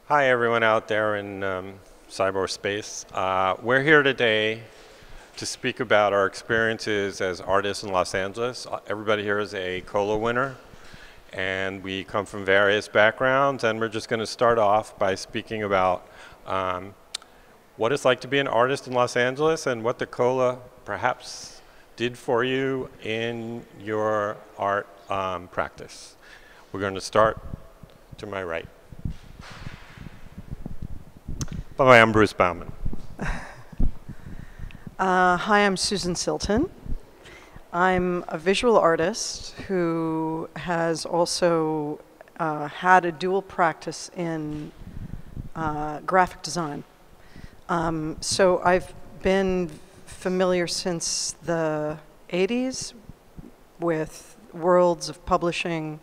Hi, everyone out there in cyberspace. We're here today to speak about our experiences as artists in Los Angeles. Everybody here is a COLA winner, and we come from various backgrounds, and we're just going to start off by speaking about what it's like to be an artist in Los Angeles and what the COLA perhaps did for you in your art practice. We're going to start to my right. Hi, I'm Bruce Bauman. Hi, I'm Susan Silton. I'm a visual artist who has also had a dual practice in graphic design. So I've been familiar since the 80s with worlds of publishing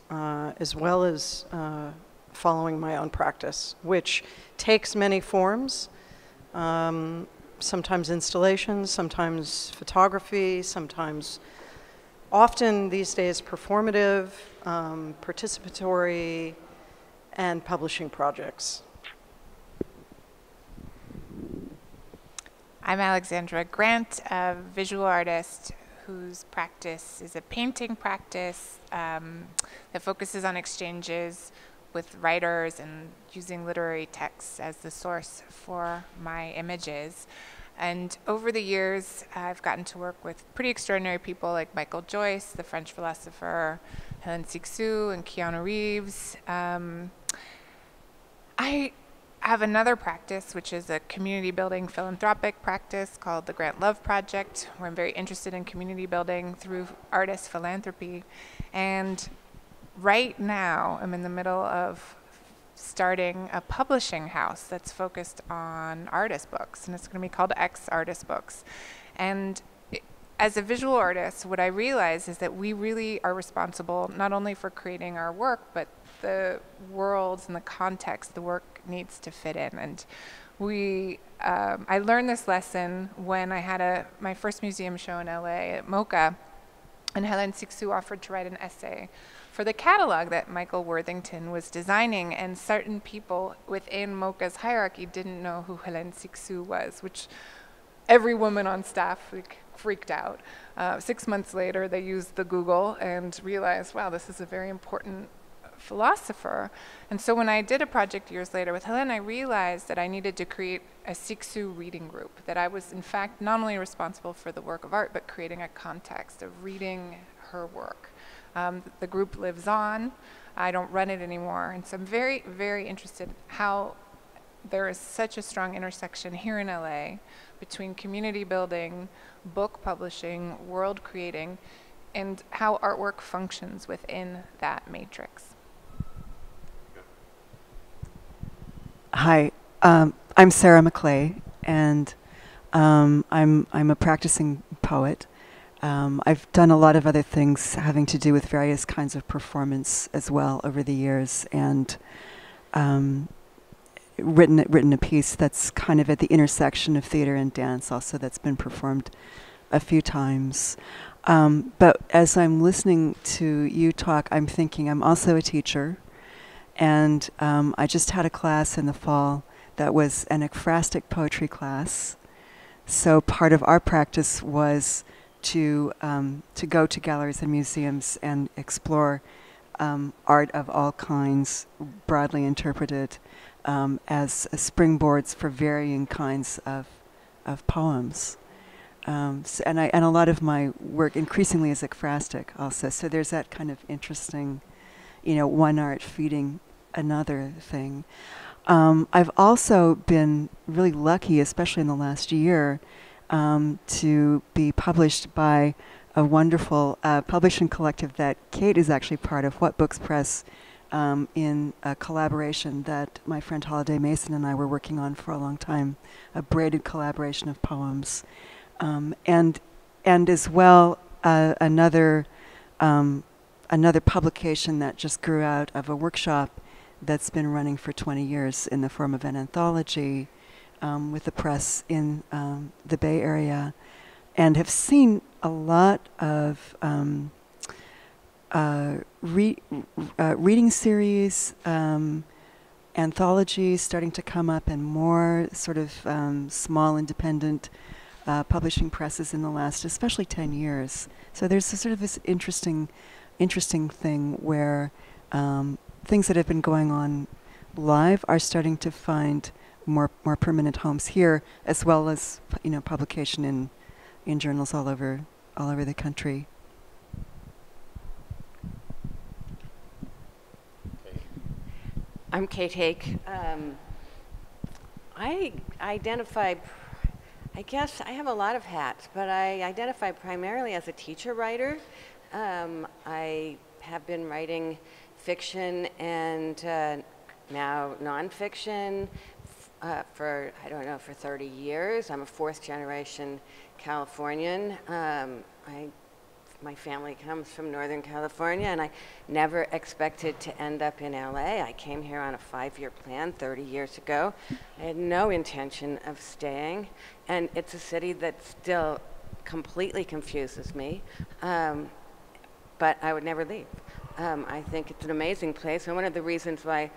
as well as following my own practice, which takes many forms, sometimes installations, sometimes photography, often these days performative, participatory, and publishing projects. I'm Alexandra Grant, a visual artist whose practice is a painting practice that focuses on exchanges with writers and using literary texts as the source for my images. And over the years, I've gotten to work with pretty extraordinary people like Michael Joyce, the French philosopher, Hélène Cixous, and Keanu Reeves. I have another practice, which is a community building philanthropic practice called the Grant Love Project, where I'm very interested in community building through artist philanthropy. And right now, I'm in the middle of starting a publishing house that's focused on artist books, and it's going to be called X Artist Books. And as a visual artist, what I realize is that we really are responsible not only for creating our work, but the worlds and the context the work needs to fit in. And I learned this lesson when I had my first museum show in LA at MoCA, and Hélène Cixous offered to write an essay for the catalog that Michael Worthington was designing, and certain people within MoCA's hierarchy didn't know who Hélène Cixous was, which every woman on staff freaked out. 6 months later, they used the Google and realized, wow, this is a very important philosopher. And so when I did a project years later with Hélène, I realized that I needed to create a Cixous reading group, that I was in fact not only responsible for the work of art, but creating a context of reading her work. The group lives on. I don't run it anymore. And so I'm very, very interested how there is such a strong intersection here in LA between community building, book publishing, world creating, and how artwork functions within that matrix. Hi, I'm Sarah Maclay, and I'm a practicing poet. I've done a lot of other things having to do with various kinds of performance as well over the years, and written a piece that's kind of at the intersection of theater and dance also, that's been performed a few times. But as I'm listening to you talk, I'm thinking I'm also a teacher, and I just had a class in the fall that was an ekphrastic poetry class. So part of our practice was to go to galleries and museums and explore art of all kinds, broadly interpreted, as springboards for varying kinds of poems. And a lot of my work increasingly is ekphrastic also. So there's that kind of interesting, one art feeding another thing. I've also been really lucky, especially in the last year, to be published by a wonderful publishing collective that Kate is actually part of, What Books Press, in a collaboration that my friend Holiday Mason and I were working on for a long time, a braided collaboration of poems. And as well, another publication that just grew out of a workshop that's been running for 20 years in the form of an anthology, with the press in the Bay Area, and have seen a lot of reading series and anthologies starting to come up and more sort of small independent publishing presses in the last, especially 10 years. So there's a sort of this interesting thing where things that have been going on live are starting to find more permanent homes here, as well as publication in journals all over the country. I'm Kate Haake. I identify, I guess I have a lot of hats, but I identify primarily as a teacher writer. I have been writing fiction and now nonfiction for, I don't know, for 30 years. I'm a fourth generation Californian. My family comes from Northern California, and I never expected to end up in LA. I came here on a 5-year plan 30 years ago. I had no intention of staying, and it's a city that still completely confuses me, but I would never leave. I think it's an amazing place, and one of the reasons why,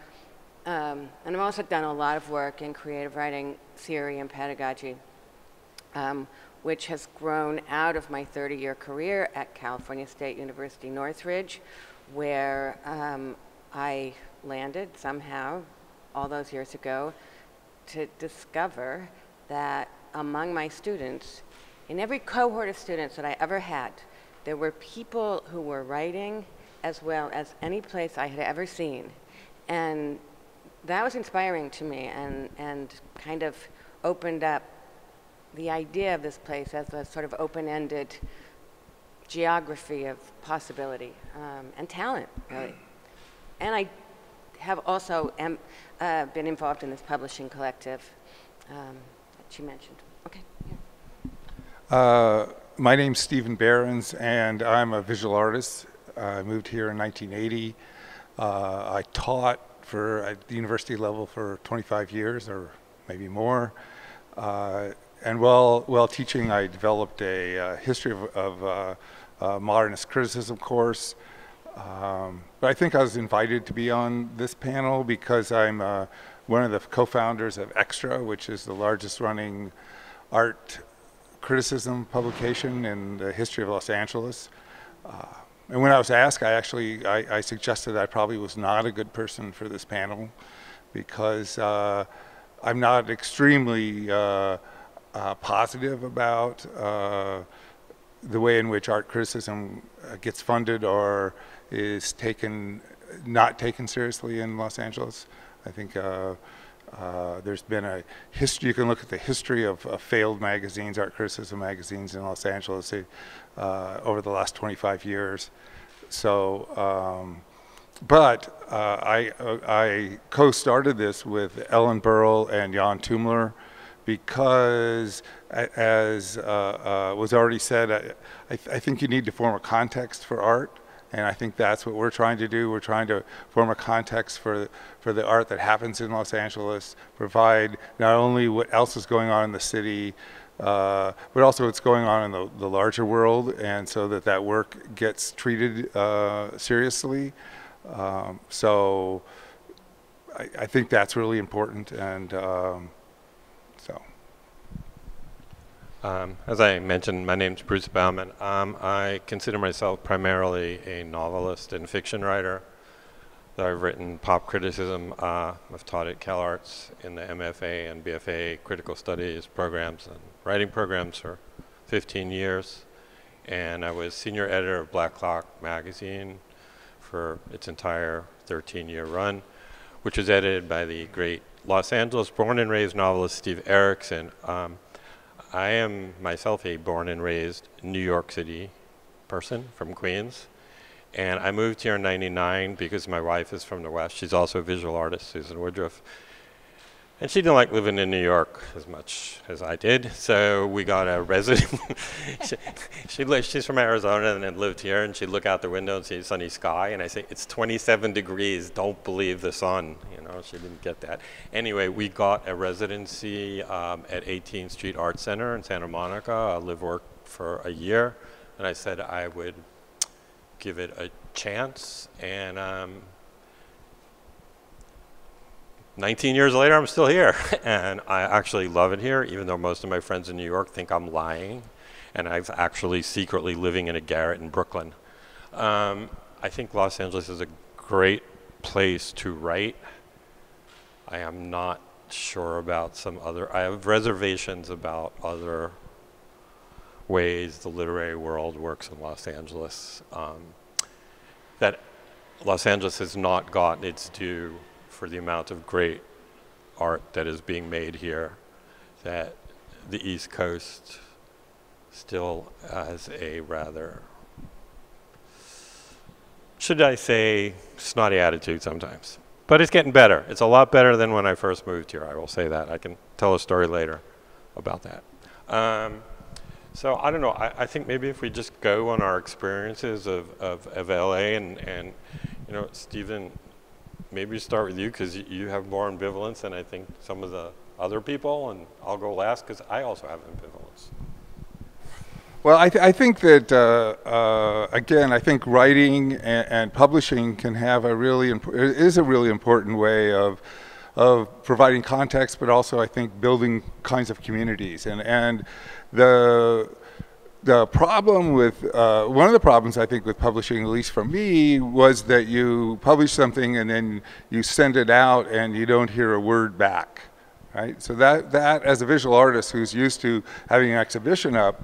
and I've also done a lot of work in creative writing theory and pedagogy, which has grown out of my 30-year career at California State University Northridge, where I landed somehow all those years ago to discover that among my students, in every cohort of students that I ever had, there were people who were writing as well as any place I had ever seen. And that was inspiring to me and kind of opened up the idea of this place as a sort of open-ended geography of possibility and talent, really. And I have also been involved in this publishing collective that you mentioned. Okay. Yeah. My name's Stephen Berens, and I'm a visual artist. I moved here in 1980. I taught at the university level for 25 years or maybe more. And while teaching, I developed a history of modernist criticism course. But I think I was invited to be on this panel because I'm one of the co-founders of Extra, which is the largest running art criticism publication in the history of Los Angeles. And when I was asked, I suggested I probably was not a good person for this panel because I'm not extremely positive about the way in which art criticism gets funded or is not taken seriously in Los Angeles. I think there's been a history. You can look at the history of failed magazines, art criticism magazines in Los Angeles over the last 25 years. So, but I co-started this with Ellen Burrell and Jan Tumler because, as was already said, I think you need to form a context for art. And I think that's what we're trying to do. We're trying to form a context for the art that happens in Los Angeles, provide not only what else is going on in the city, but also what's going on in the larger world, and so that work gets treated seriously. So I think that's really important, and so. As I mentioned, my name's Bruce Bauman. I consider myself primarily a novelist and fiction writer. I've written pop criticism. I've taught at CalArts in the MFA and BFA critical studies programs and writing programs for 15 years. And I was senior editor of Black Clock magazine for its entire 13-year run, which was edited by the great Los Angeles born and raised novelist Steve Erickson. I am myself a born and raised New York City person from Queens. And I moved here in '99 because my wife is from the West. She's also a visual artist, Susan Woodruff. And she didn't like living in New York as much as I did. So we got a resident. She's from Arizona and then lived here, and she'd look out the window and see a sunny sky. And I say, it's 27 degrees, don't believe the sun. You know, she didn't get that. Anyway, we got a residency at 18th Street Art Center in Santa Monica. I work for a year. And I said I would give it a chance. And 19 years later, I'm still here. And I actually love it here, even though most of my friends in New York think I'm lying. And I've actually secretly living in a garret in Brooklyn. I think Los Angeles is a great place to write. I am not sure about some other, I have reservations about other ways the literary world works in Los Angeles. That Los Angeles has not gotten its due for the amount of great art that is being made here, that the East Coast still has a rather, should I say, snotty attitude sometimes. But it's getting better. It's a lot better than when I first moved here, I will say that. I can tell a story later about that. So I don't know, I think maybe if we just go on our experiences of LA and you know, Stephen, maybe start with you because you have more ambivalence than I think some of the other people, and I'll go last because I also have ambivalence. Well, I think that, again, I think writing and publishing can have a really is a really important way of providing context, but also I think building kinds of communities. And the problem with, one of the problems I think with publishing, at least for me, was that you publish something and then you send it out and you don't hear a word back. Right? So that as a visual artist who's used to having an exhibition up,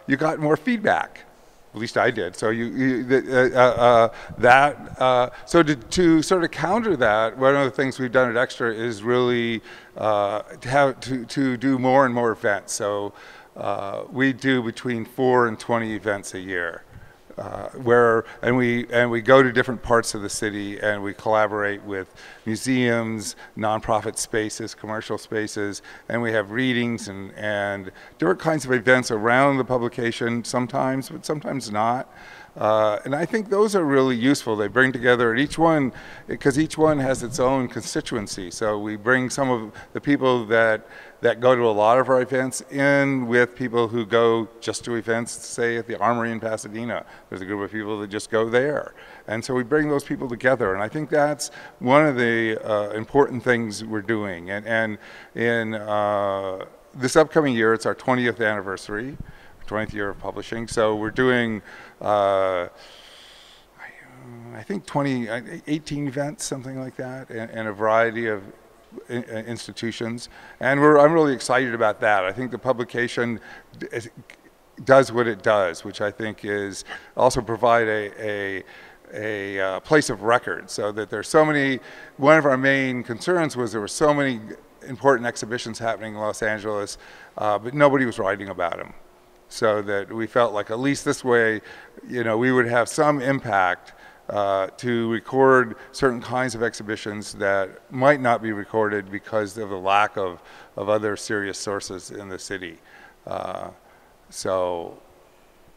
you got more feedback. At least I did. So so to sort of counter that, one of the things we've done at Extra is really to do more and more events. So we do between 4 and 20 events a year. And we go to different parts of the city and we collaborate with museums, nonprofit spaces, commercial spaces, and we have readings and different kinds of events around the publication sometimes, but sometimes not. And I think those are really useful. They bring together each one, because each one has its own constituency. So we bring some of the people that go to a lot of our events in with people who go just to events, say at the Armory in Pasadena. There's a group of people that just go there. And so we bring those people together. And I think that's one of the important things we're doing. And in this upcoming year, it's our 20th anniversary. 20th year of publishing. So we're doing, I think 18 events, something like that, and a variety of institutions. And I'm really excited about that. I think the publication does what it does, which I think is also provide a place of record, so that there's so many, one of our main concerns was there were so many important exhibitions happening in Los Angeles, but nobody was writing about them. So that we felt like at least this way, you know, we would have some impact to record certain kinds of exhibitions that might not be recorded because of the lack of other serious sources in the city. So,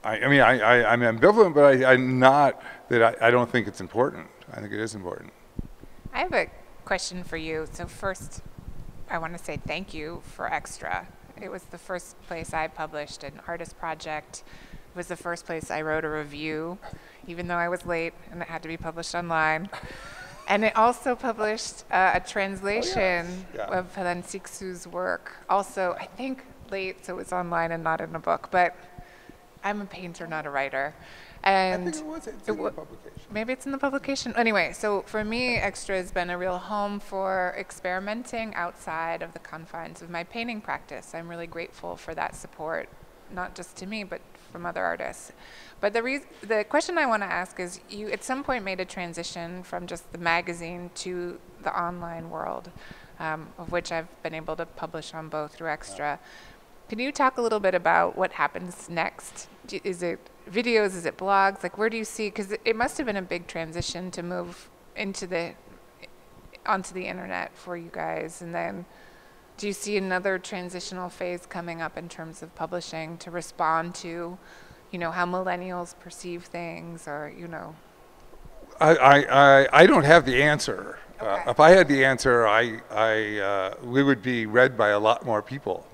I'm ambivalent, but I'm not that I don't think it's important. I think it is important. I have a question for you. So first, I want to say thank you for Extra. It was the first place I published an artist project. It was the first place I wrote a review, even though I was late and it had to be published online. And it also published a translation of Helen Sixou's work. Also, I think late, so it's online and not in a book, but I'm a painter, not a writer. And I think it was in the publication. Maybe it's in the publication. Anyway, so for me, Extra has been a real home for experimenting outside of the confines of my painting practice. I'm really grateful for that support, not just to me, but from other artists. But the question I want to ask is, you at some point made a transition from just the magazine to the online world, of which I've been able to publish on both through Extra. Can you talk a little bit about what happens next? Is it videos? Is it blogs? Like, where do you see? Because it must have been a big transition to move onto the internet for you guys. And then, do you see another transitional phase coming up in terms of publishing to respond to, you know, how millennials perceive things, or you know? I don't have the answer. Okay. If I had the answer, we would be read by a lot more people.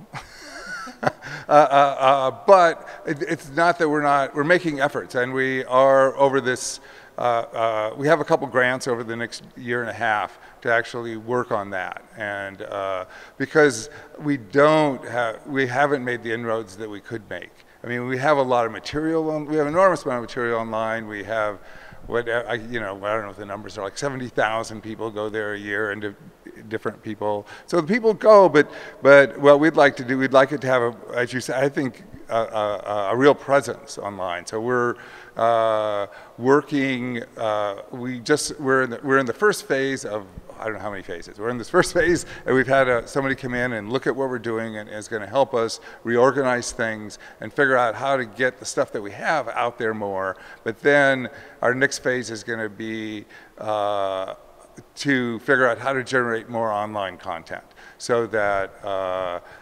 But it's not that we're making efforts, and we are over this we have a couple grants over the next year and a half to actually work on that, and because we haven't made the inroads that we could make. I mean, we have a lot of material. We have an enormous amount of material online. We have I don't know what the numbers are, like 70,000 people go there a year, and different people. So the people go, but what we'd like to do, we'd like it to have, as you said, I think, a real presence online. So we're working. We're in the first phase of, I don't know how many phases. We're in this first phase, and we've had somebody come in and look at what we're doing, and is going to help us reorganize things and figure out how to get the stuff that we have out there more. But then our next phase is going to be to figure out how to generate more online content, so that,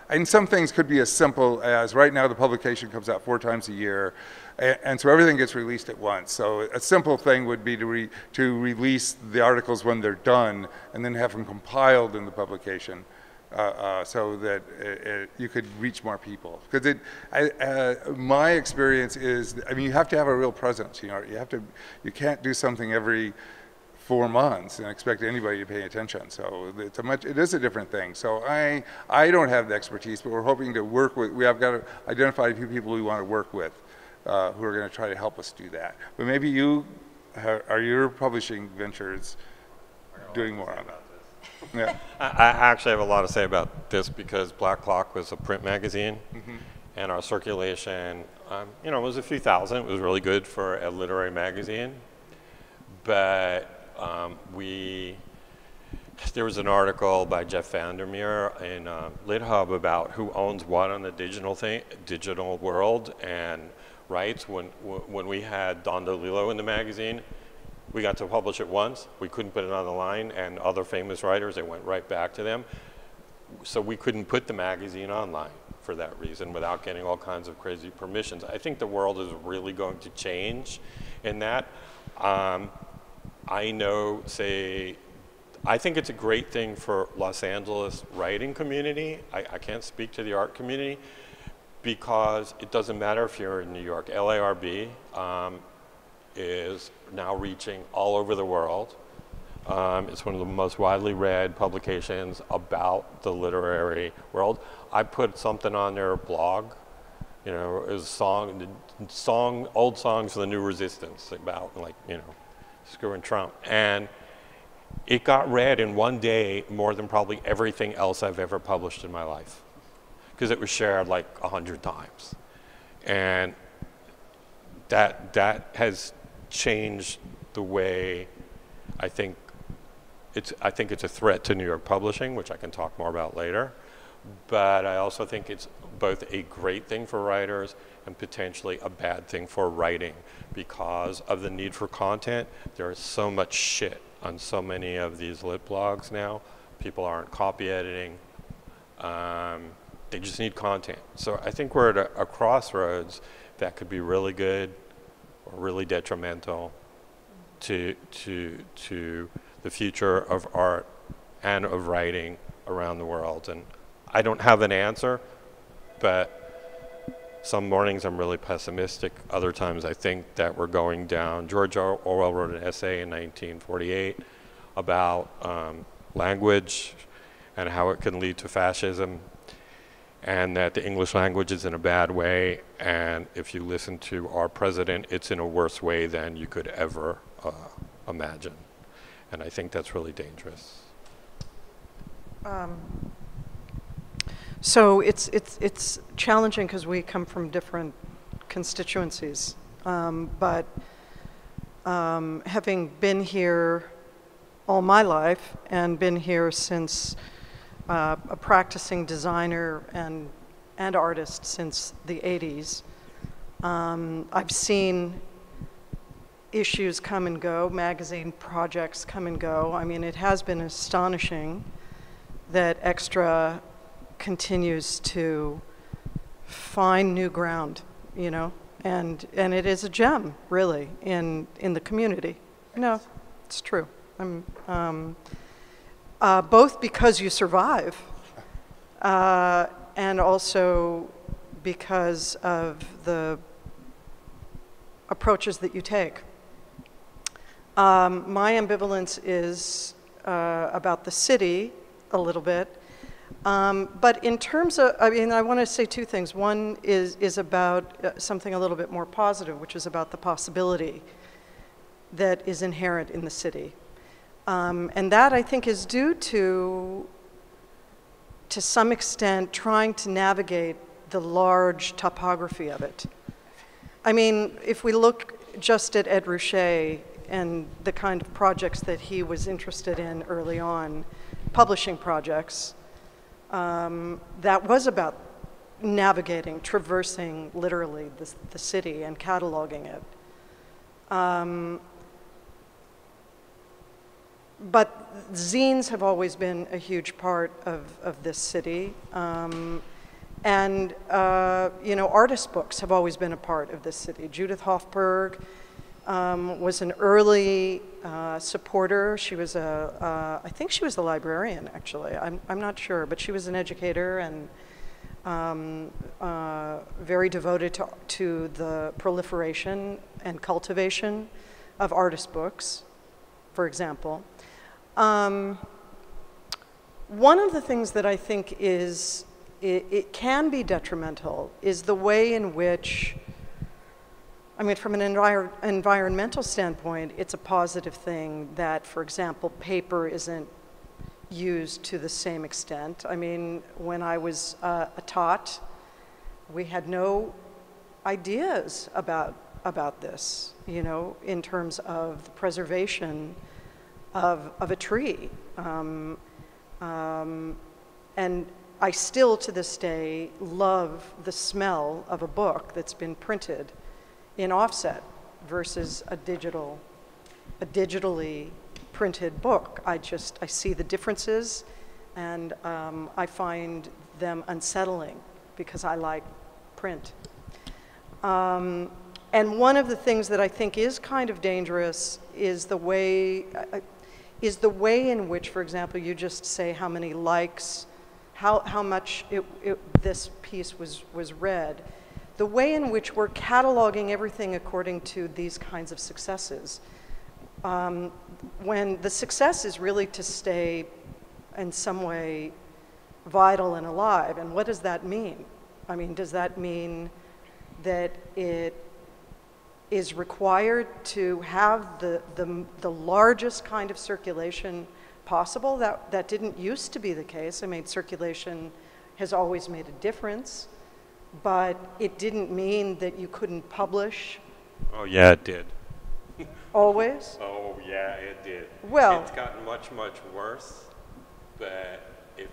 and some things could be as simple as, right now the publication comes out 4 times a year, and so everything gets released at once. So a simple thing would be to release the articles when they're done, and then have them compiled in the publication, so that you could reach more people. Because my experience is, I mean, you have to have a real presence. You know, you can't do something every 4 months and expect anybody to pay attention. So it is a different thing. So I don't have the expertise, but we're hoping to work with. We have got to identify a few people we want to work with, who are going to try to help us do that. But maybe are your publishing ventures doing more on that? Yeah. I actually have a lot to say about this, because Black Clock was a print magazine, and our circulation, you know, was a few thousand. It was really good for a literary magazine, but there was an article by Jeff Vandermeer in LitHub about who owns what on the digital world and rights. When we had Don DeLillo in the magazine, we got to publish it once. We couldn't put it on the line, and other famous writers, it went right back to them. So we couldn't put the magazine online for that reason, without getting all kinds of crazy permissions. I think the world is really going to change in that. I think it's a great thing for Los Angeles writing community. I can't speak to the art community, because it doesn't matter if you're in New York. LARB is now reaching all over the world. It's one of the most widely read publications about the literary world. I put something on their blog, you know, it was old songs for the new resistance, about, like, you know, screwing Trump. And it got read in one day more than probably everything else I've ever published in my life, because it was shared like 100 times. And that has changed the way I think it's a threat to New York publishing, which I can talk more about later. But I also think it's both a great thing for writers and potentially a bad thing for writing, because of the need for content. There is so much shit on so many of these lit blogs now. People aren't copy editing. They just need content. So I think we're at a crossroads that could be really good or really detrimental to the future of art and of writing around the world. And I don't have an answer, but some mornings I'm really pessimistic. Other times I think that we're going down. George Orwell wrote an essay in 1948 about language and how it can lead to fascism, and that the English language is in a bad way, and if you listen to our president, it's in a worse way than you could ever imagine. And I think that's really dangerous. So it's challenging because we come from different constituencies, but having been here all my life and been here since a practicing designer and artist since the 80s, I've seen issues come and go, magazine projects come and go. I mean, it has been astonishing that Extra continues to find new ground, you know, and it is a gem, really, in the community. No, it's true. Both because you survive, and also because of the approaches that you take. My ambivalence is about the city a little bit. But in terms of, I mean, I want to say two things. One is about something a little bit more positive, which is about the possibility that is inherent in the city. And that, I think, is due to some extent, trying to navigate the large topography of it. I mean, if we look just at Ed Ruscha and the kind of projects that he was interested in early on, publishing projects, that was about navigating, traversing literally the city and cataloging it. But zines have always been a huge part of this city. And you know, artist books have always been a part of this city. Judith Hofberg was an early supporter. She was I think she was a librarian, actually. I'm not sure, but she was an educator and very devoted to the proliferation and cultivation of artist books, for example. One of the things that I think it can be detrimental is the way in which, I mean, from an environmental standpoint, it's a positive thing that, for example, paper isn't used to the same extent. I mean, when I was a tot, we had no ideas about this, you know, in terms of the preservation of a tree. And I still, to this day, love the smell of a book that's been printed in offset versus a digitally printed book. I see the differences, and I find them unsettling because I like print. And one of the things that I think is kind of dangerous is the way in which, for example, you just say how many likes, how much this piece was read. The way in which we're cataloging everything according to these kinds of successes, when the success is really to stay in some way vital and alive. And what does that mean? I mean, does that mean that it is required to have the largest kind of circulation possible? That didn't used to be the case. I mean, circulation has always made a difference, but it didn't mean that you couldn't publish. Oh, yeah, it did. Always? Oh, yeah, it did. Well, it's gotten much, much worse, but if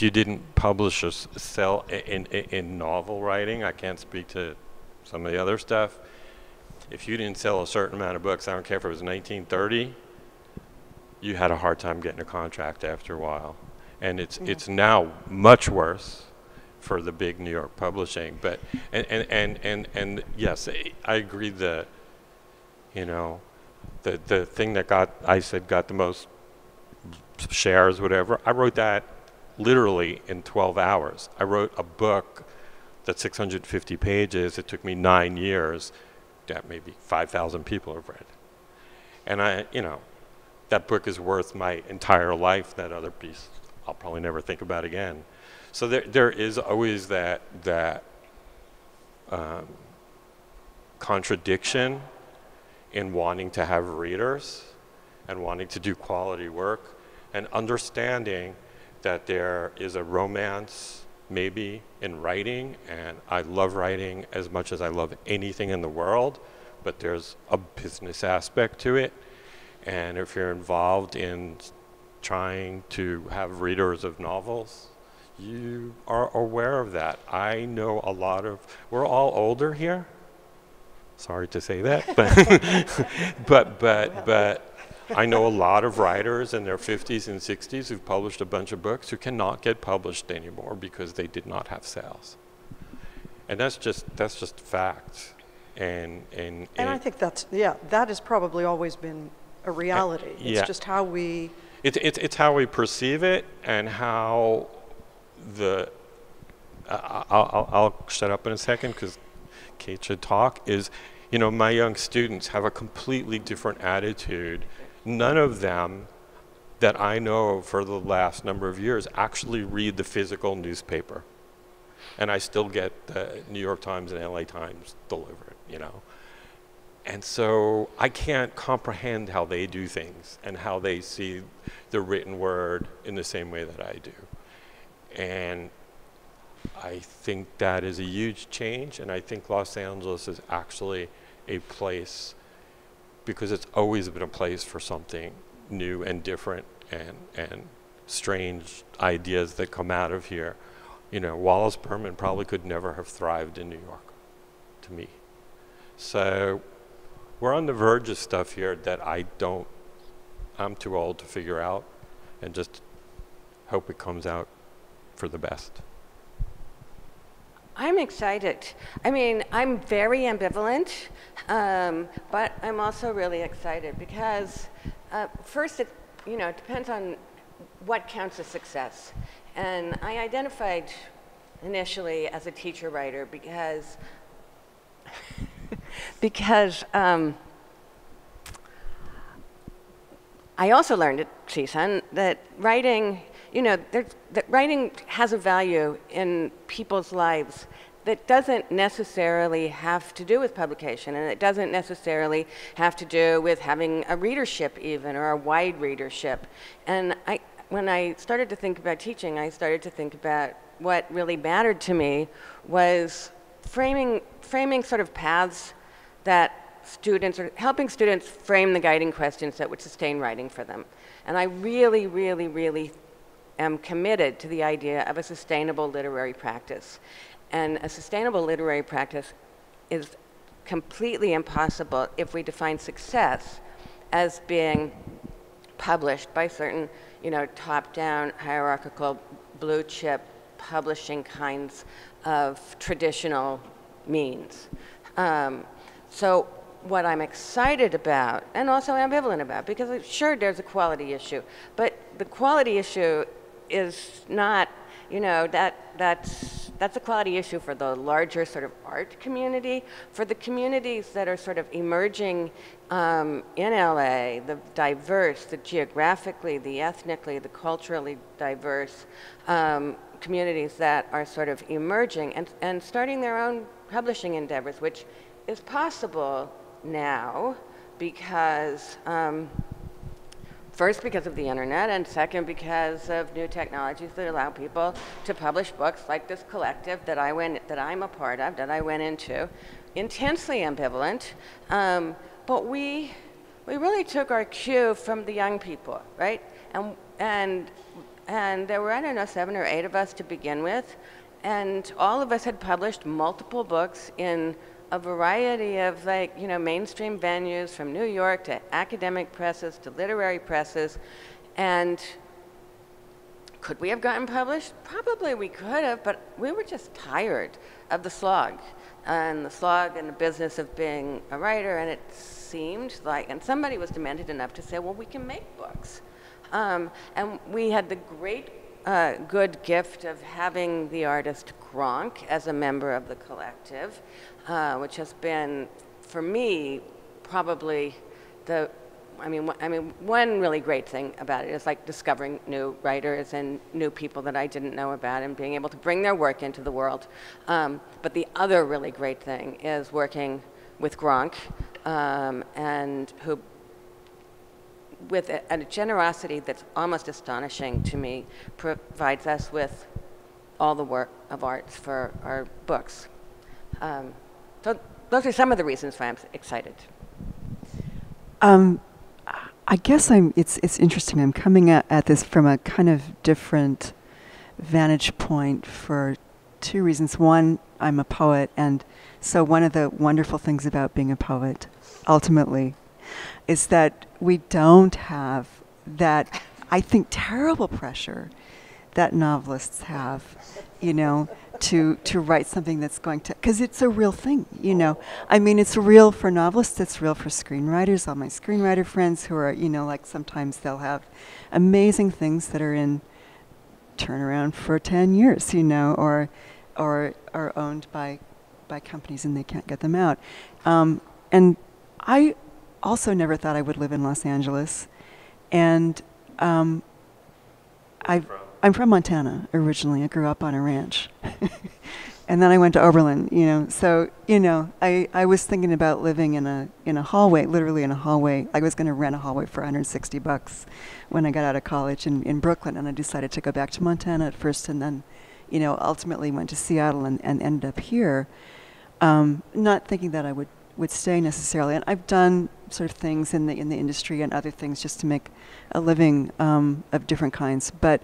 you didn't publish or sell in novel writing, I can't speak to some of the other stuff. If you didn't sell a certain amount of books, I don't care if it was 1930, you had a hard time getting a contract after a while. And it's now much worse for the big New York publishing. But and yes, I agree that, you know, the thing that got the most shares, whatever, I wrote that literally in 12 hours. I wrote a book that's 650 pages. It took me 9 years that maybe 5,000 people have read. And you know, that book is worth my entire life. That other piece I'll probably never think about again. So there is always that contradiction in wanting to have readers and wanting to do quality work, and understanding that there is a romance maybe in writing, and I love writing as much as I love anything in the world, but there's a business aspect to it. And if you're involved in trying to have readers of novels, you are aware of that. I know a lot of, we're all older here. Sorry to say that, but I know a lot of writers in their 50s and 60s who've published a bunch of books who cannot get published anymore because they did not have sales. And that's just fact. And I think that has probably always been a reality. It's just how we... It's how we perceive it, and how I'll shut up in a second because Kate should talk, is You know, my young students have a completely different attitude. None of them that I know for the last number of years actually read the physical newspaper. And I still get the New York Times and LA Times delivered, you know. And so I can't comprehend how they do things and how they see the written word in the same way that I do. And I think that is a huge change, and I think Los Angeles is actually a place, because it's always been a place for something new and different and strange ideas that come out of here. You know, Wallace Berman probably could never have thrived in New York, to me. So we're on the verge of stuff here that I'm too old to figure out, and just hope it comes out for the best. I'm excited. I mean, I'm very ambivalent, but I'm also really excited because first, it depends on what counts as success. And I identified initially as a teacher writer because I also learned at Chilton that writing, that writing has a value in people's lives that doesn't necessarily have to do with publication, and it doesn't necessarily have to do with having a readership even, or a wide readership. And when I started to think about teaching, I started to think about what really mattered to me was framing sort of paths that students, or helping students frame the guiding questions that would sustain writing for them. And I really, really, really am committed to the idea of a sustainable literary practice. And a sustainable literary practice is completely impossible if we define success as being published by certain, top-down, hierarchical, blue-chip publishing kinds of traditional means. So what I'm excited about, and also ambivalent about, because sure, there's a quality issue, but the quality issue is not, that's a quality issue for the larger sort of art community. For the communities that are sort of emerging in LA, the diverse, the geographically, the ethnically, the culturally diverse communities that are sort of emerging and starting their own publishing endeavors, which is possible now because first, because of the internet, and second, because of new technologies that allow people to publish books like this collective that I'm a part of, that I went into, intensely ambivalent. But we really took our cue from the young people, right? And there were, I don't know, 7 or 8 of us to begin with, and all of us had published multiple books in a variety of mainstream venues, from New York to academic presses to literary presses. And could we have gotten published? Probably we could have, but we were just tired of the slog and the business of being a writer. And it seemed like, and somebody was demented enough to say, well, we can make books. And we had the great good gift of having the artist Gronk as a member of the collective, which has been, for me, probably one really great thing about it is like discovering new writers and new people that I didn't know about and being able to bring their work into the world. But the other really great thing is working with Gronk, and who, with a generosity that's almost astonishing to me, provides us with all the work of arts for our books. So those are some of the reasons why I'm excited. I guess it's interesting. I'm coming at this from a kind of different vantage point for 2 reasons. One, I'm a poet, and so one of the wonderful things about being a poet, ultimately, is that we don't have that, I think, terrible pressure that novelists have, to write something that's going to, because it's a real thing, I mean, it's real for novelists, it's real for screenwriters. All my screenwriter friends who are, like sometimes they'll have amazing things that are in turnaround for 10 years, or are owned by companies and they can't get them out. and I also never thought I would live in Los Angeles. And I'm from Montana originally. I grew up on a ranch. And then I went to Oberlin, you know. So, you know, I was thinking about living in a hallway, literally in a hallway. I was going to rent a hallway for $160 when I got out of college in Brooklyn, and I decided to go back to Montana at first, and then, you know, ultimately went to Seattle and ended up here, not thinking that I would stay necessarily. And I've done sort of things in the industry and other things just to make a living of different kinds. But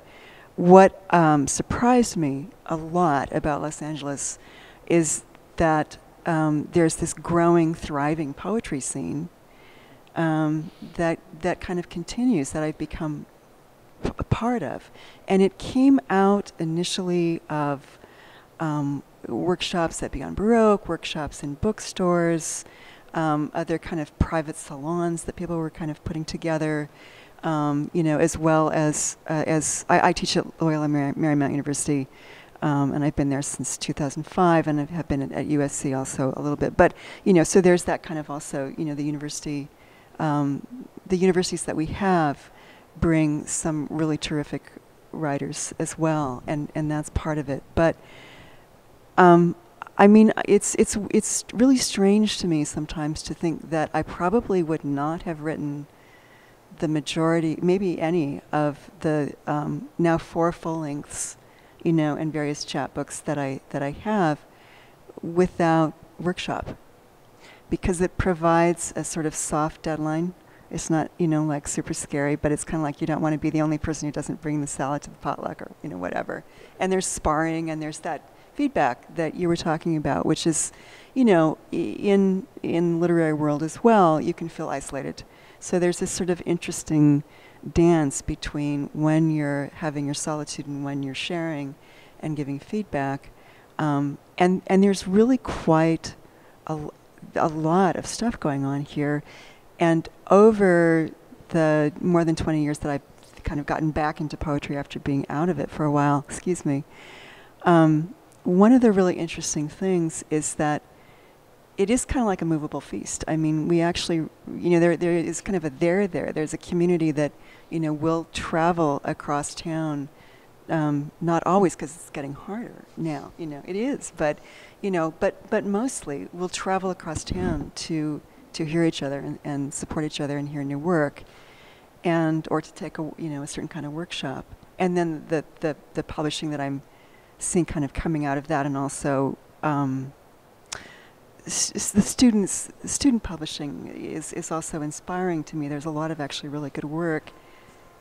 what surprised me a lot about Los Angeles is that there's this growing, thriving poetry scene that kind of continues, that I've become a part of. And it came out initially of workshops at Beyond Baroque, workshops in bookstores, other kind of private salons that people were kind of putting together. You know, as well as I teach at Loyola Marymount University, and I've been there since 2005, and I have been at USC also a little bit. But, you know, so there's that kind of also, you know, the universities that we have bring some really terrific writers as well, and that's part of it. But, I mean, it's really strange to me sometimes to think that I probably would not have written the majority, maybe any, of the now 4 full lengths, you know, and various chapbooks that I have without workshop, because it provides a sort of soft deadline. It's not, you know, like super scary, but it's kind of like you don't want to be the only person who doesn't bring the salad to the potluck, or, you know, whatever. And there's sparring, and there's that feedback that you were talking about, which is, you know, in literary world as well, you can feel isolated. So there's this sort of interesting dance between when you're having your solitude and when you're sharing and giving feedback. And there's really quite a lot of stuff going on here. And over the more than 20 years that I've kind of gotten back into poetry after being out of it for a while, excuse me, one of the really interesting things is that it is kind of like a movable feast. I mean, we actually, you know, there is kind of a there. There's a community that, you know, will travel across town, not always because it's getting harder now, you know, it is, but, you know, but mostly we'll travel across town to hear each other and support each other and hear new work, and, or to take a, you know, a certain kind of workshop. And then the publishing that I'm seeing kind of coming out of that, and also, the student publishing is also inspiring to me. There's a lot of actually really good work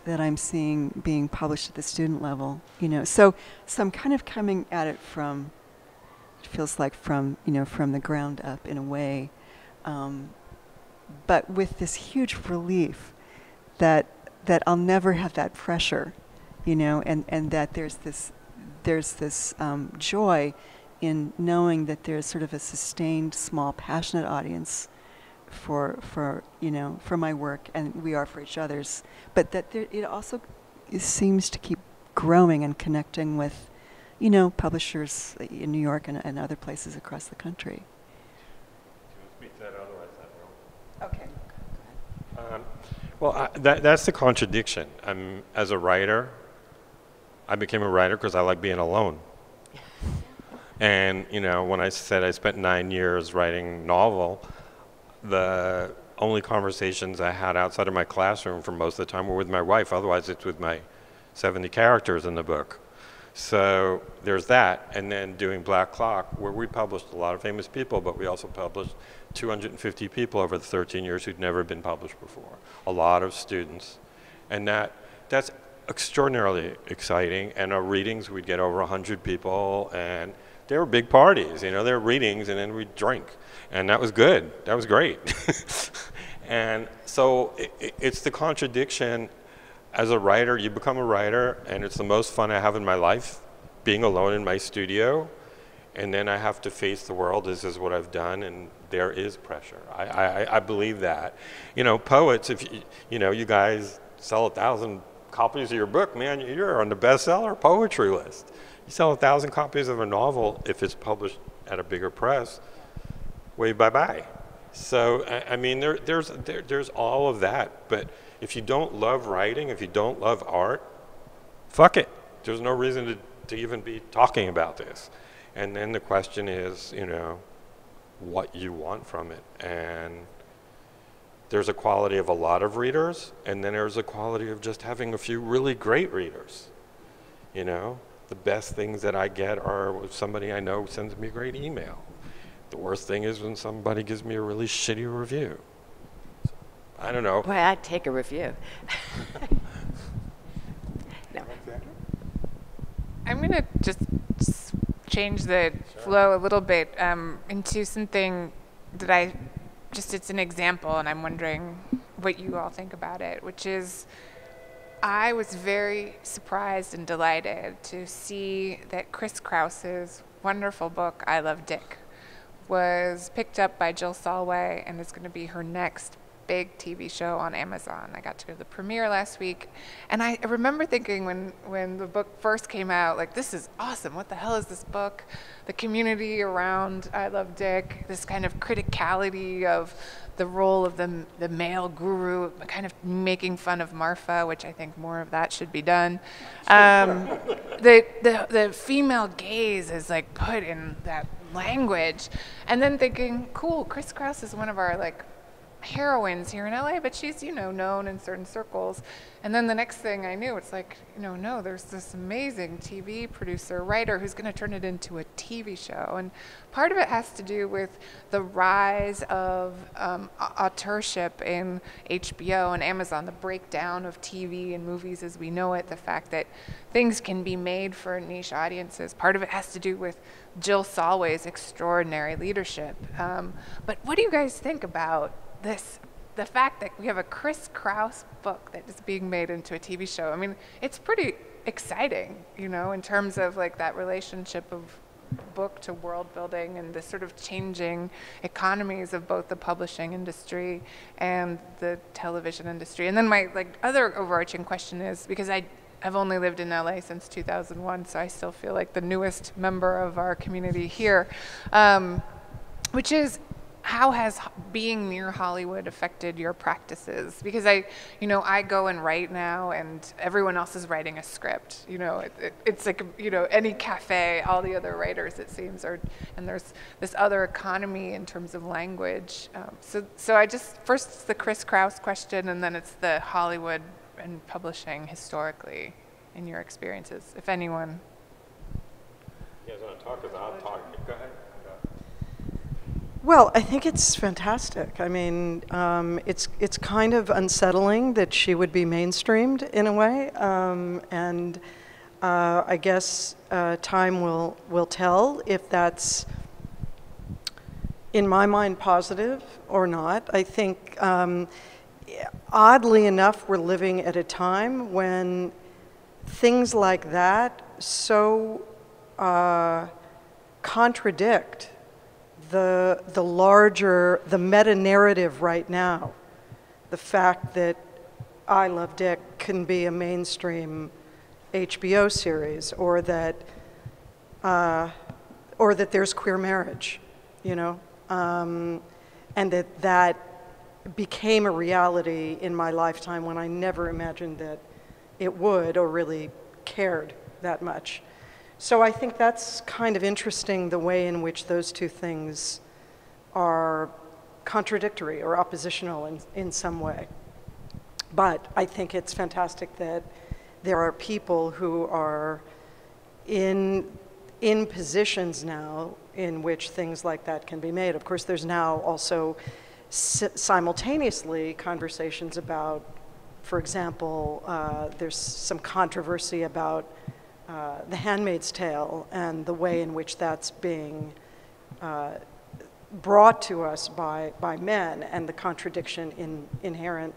that I'm seeing being published at the student level, you know. So I'm kind of coming at it from, it feels like from, you know, from the ground up in a way, but with this huge relief that I'll never have that pressure, you know, and that there's this joy in knowing that there's sort of a sustained, small, passionate audience for you know, for my work, and we are for each other's, but that it also seems to keep growing and connecting with, you know, publishers in New York and other places across the country. Do you want to speak to that? Otherwise, that will. Okay. Well, that's the contradiction. As a writer, I became a writer because I like being alone. And, you know, when I said I spent 9 years writing novel, the only conversations I had outside of my classroom for most of the time were with my wife. Otherwise, it's with my 70 characters in the book. So there's that. And then doing Black Clock, where we published a lot of famous people, but we also published 250 people over the 13 years who'd never been published before. A lot of students. And that's extraordinarily exciting. And our readings, we'd get over 100 people, and they were big parties, you know, they were readings, and then we'd drink. And that was good. That was great. And so it's the contradiction. As a writer, you become a writer, and it's the most fun I have in my life, being alone in my studio. And then I have to face the world. This is what I've done, and there is pressure. I believe that. You know, poets, if you know, you guys sell 1,000 copies of your book, man, you're on the bestseller poetry list. You sell 1,000 copies of a novel, if it's published at a bigger press, wave bye-bye. So, I mean, there's all of that. But if you don't love writing, if you don't love art, fuck it. There's no reason to even be talking about this. And then the question is, you know, what you want from it. And there's a quality of a lot of readers, and then there's a quality of just having a few really great readers. You know, the best things that I get are if somebody I know sends me a great email. The worst thing is when somebody gives me a really shitty review. So, I don't know. Boy, I'd take a review. No. I'm going to just change the flow a little bit into something that it's an example, and I'm wondering what you all think about it, which is I was very surprised and delighted to see that Chris Krause's wonderful book, I Love Dick, was picked up by Jill Solway and is going to be her next big TV show on Amazon. I got to go to the premiere last week, and I remember thinking when the book first came out, like, this is awesome. What the hell is this book? The community around I Love Dick, this kind of criticality of the role of the male guru, kind of making fun of Marfa, which I think more of that should be done. The female gaze is like put in that language, and then thinking, cool, Chris Krause is one of our like heroines here in LA, but she's, you know, known in certain circles. And then the next thing I knew, it's like, you know, no, there's this amazing TV producer, writer who's going to turn it into a TV show. And part of it has to do with the rise of authorship in HBO and Amazon, the breakdown of TV and movies as we know it, the fact that things can be made for niche audiences. Part of it has to do with Jill Solway's extraordinary leadership. But what do you guys think about this, the fact that we have a Chris Krause book that is being made into a TV show? I mean, it's pretty exciting, you know, in terms of like that relationship of book to world building and the sort of changing economies of both the publishing industry and the television industry. And then my like other overarching question is, because I've only lived in LA since 2001, so I still feel like the newest member of our community here, which is, how has being near Hollywood affected your practices? Because I go and write now, and everyone else is writing a script. You know, it's like, you know, any cafe, all the other writers, it seems, and there's this other economy in terms of language. So I just, first it's the Chris Krause question, and then it's the Hollywood and publishing historically in your experiences, if anyone. You guys want to talk? Because I'll talk. Go ahead. Well, I think it's fantastic. I mean, it's kind of unsettling that she would be mainstreamed in a way, and I guess time will tell if that's, in my mind, positive or not. I think, oddly enough, we're living at a time when things like that so contradict the larger, the meta-narrative right now. The fact that I Love Dick can be a mainstream HBO series, or that there's queer marriage, you know, and that became a reality in my lifetime when I never imagined that it would, or really cared that much. So I think that's kind of interesting, the way in which those two things are contradictory or oppositional in some way. But I think it's fantastic that there are people who are in positions now in which things like that can be made. Of course, there's now also simultaneously conversations about, for example, there's some controversy about The Handmaid's Tale and the way in which that's being brought to us by men, and the contradiction inherent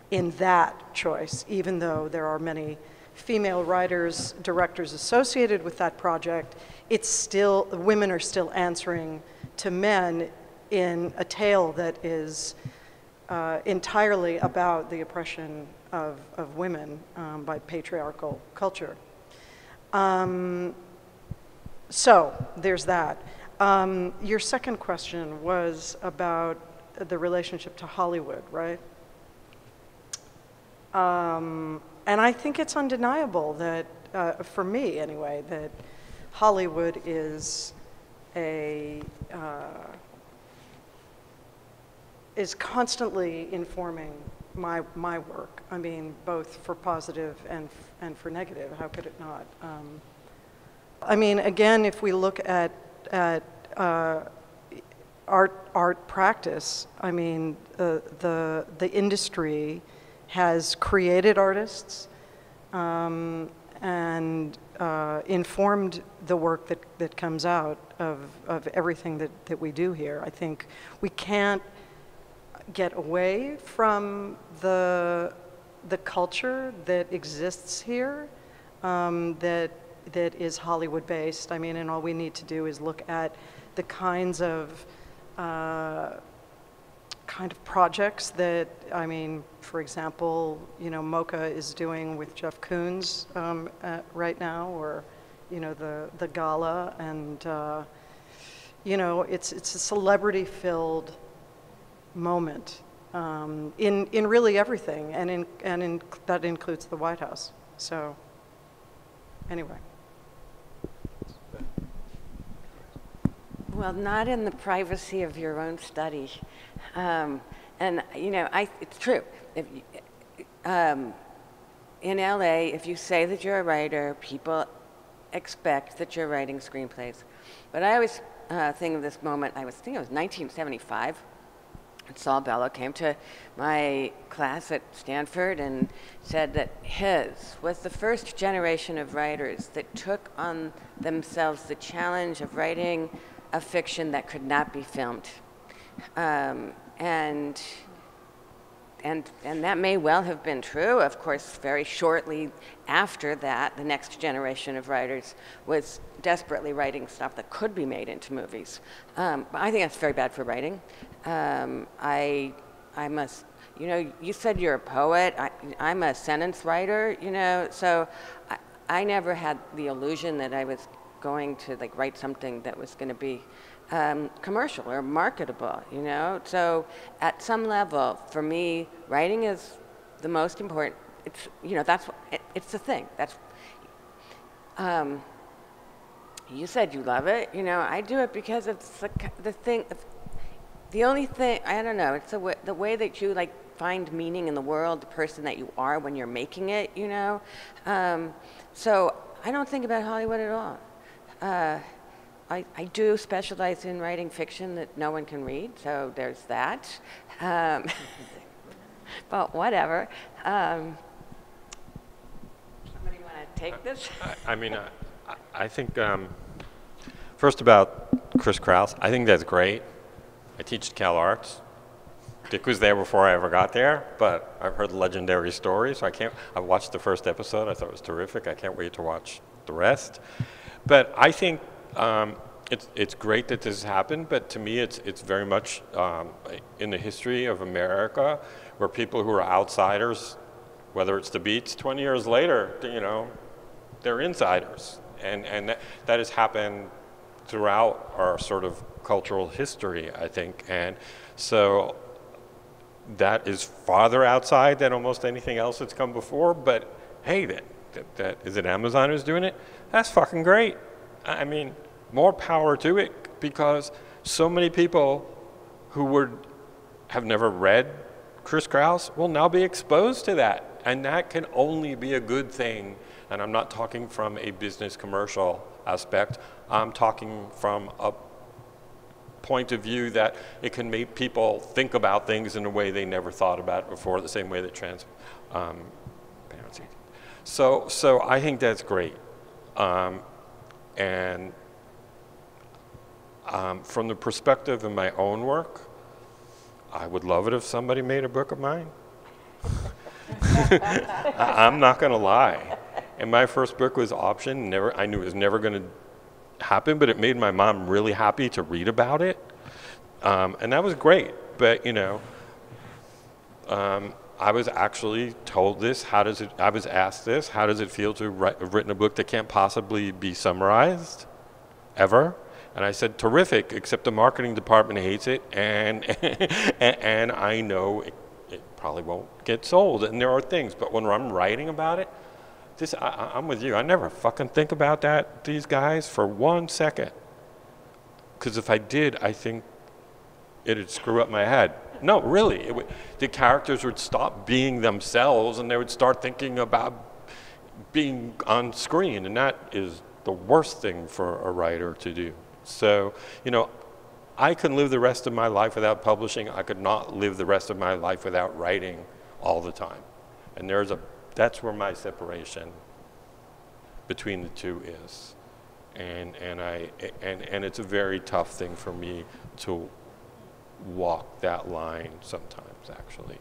in that choice, even though there are many female writers, directors associated with that project. It's still, women are still answering to men in a tale that is entirely about the oppression of women by patriarchal culture. So there's that. Your second question was about the relationship to Hollywood, right? And I think it's undeniable that, for me anyway, that Hollywood is is constantly informing my work. I mean, both for positive and for negative. How could it not? I mean, again, if we look at art practice, I mean, the industry has created artists and informed the work that comes out of everything that we do here. I think we can't get away from the culture that exists here, that is Hollywood based. I mean, and all we need to do is look at the kinds of projects that, I mean, for example, you know, Mocha is doing with Jeff Koons right now, or, you know, the gala, and you know, it's a celebrity-filled moment in really everything, and that includes the White House. So, anyway. Well, not in the privacy of your own study. And, you know, it's true. If, in LA, if you say that you're a writer, people expect that you're writing screenplays. But I always think of this moment, I think it was 1975. Saul Bellow came to my class at Stanford and said that his was the first generation of writers that took on themselves the challenge of writing a fiction that could not be filmed. And that may well have been true. Of course, very shortly after that, the next generation of writers was desperately writing stuff that could be made into movies. But I think that's very bad for writing. I must, you know, you said you're a poet. I'm a sentence writer, you know, so I never had the illusion that I was going to like write something that was going to be commercial or marketable, you know. So at some level, for me, writing is the most important. It's, you know, that's it's the thing. That's you said you love it, you know. I do it because it's the thing. The only thing, I don't know. It's the way that you like find meaning in the world, the person that you are when you're making it, you know. So I don't think about Hollywood at all. I do specialize in writing fiction that no one can read, so there's that. But whatever. Somebody want to take this? I mean, I think, first about Chris Kraus, I think that's great. I teach at Cal Arts. Dick was there before I ever got there, but I've heard the legendary story, so I watched the first episode. I thought it was terrific. I can't wait to watch the rest. But I think it's great that this has happened, but to me it's very much in the history of America, where people who are outsiders, whether it's the Beats 20 years later, you know, they're insiders. And that has happened throughout our sort of cultural history, I think. And so that is farther outside than almost anything else that's come before, but hey, that is it Amazon who's doing it? That's fucking great. I mean, more power to it, because so many people who have never read Chris Kraus will now be exposed to that, and that can only be a good thing. And I'm not talking from a business commercial aspect. I'm talking from a point of view that it can make people think about things in a way they never thought about it before, the same way that transparency. So I think that's great. And from the perspective of my own work, I would love it if somebody made a book of mine. I'm not going to lie. And my first book was optioned. I knew it was never going to happen, but it made my mom really happy to read about it. And that was great. But, you know, I was actually told this. I was asked this. How does it feel to have written a book that can't possibly be summarized ever? And I said, terrific, except the marketing department hates it, and and I know it probably won't get sold, and there are things. But when I'm writing about it, I'm with you. I never fucking think about these guys for 1 second. Because if I did, I think it'd screw up my head. No, really, the characters would stop being themselves, and they would start thinking about being on screen, and that is the worst thing for a writer to do. So, you know, I can live the rest of my life without publishing. I could not live the rest of my life without writing all the time. And that's where my separation between the two is. And it's a very tough thing for me to walk that line sometimes, actually,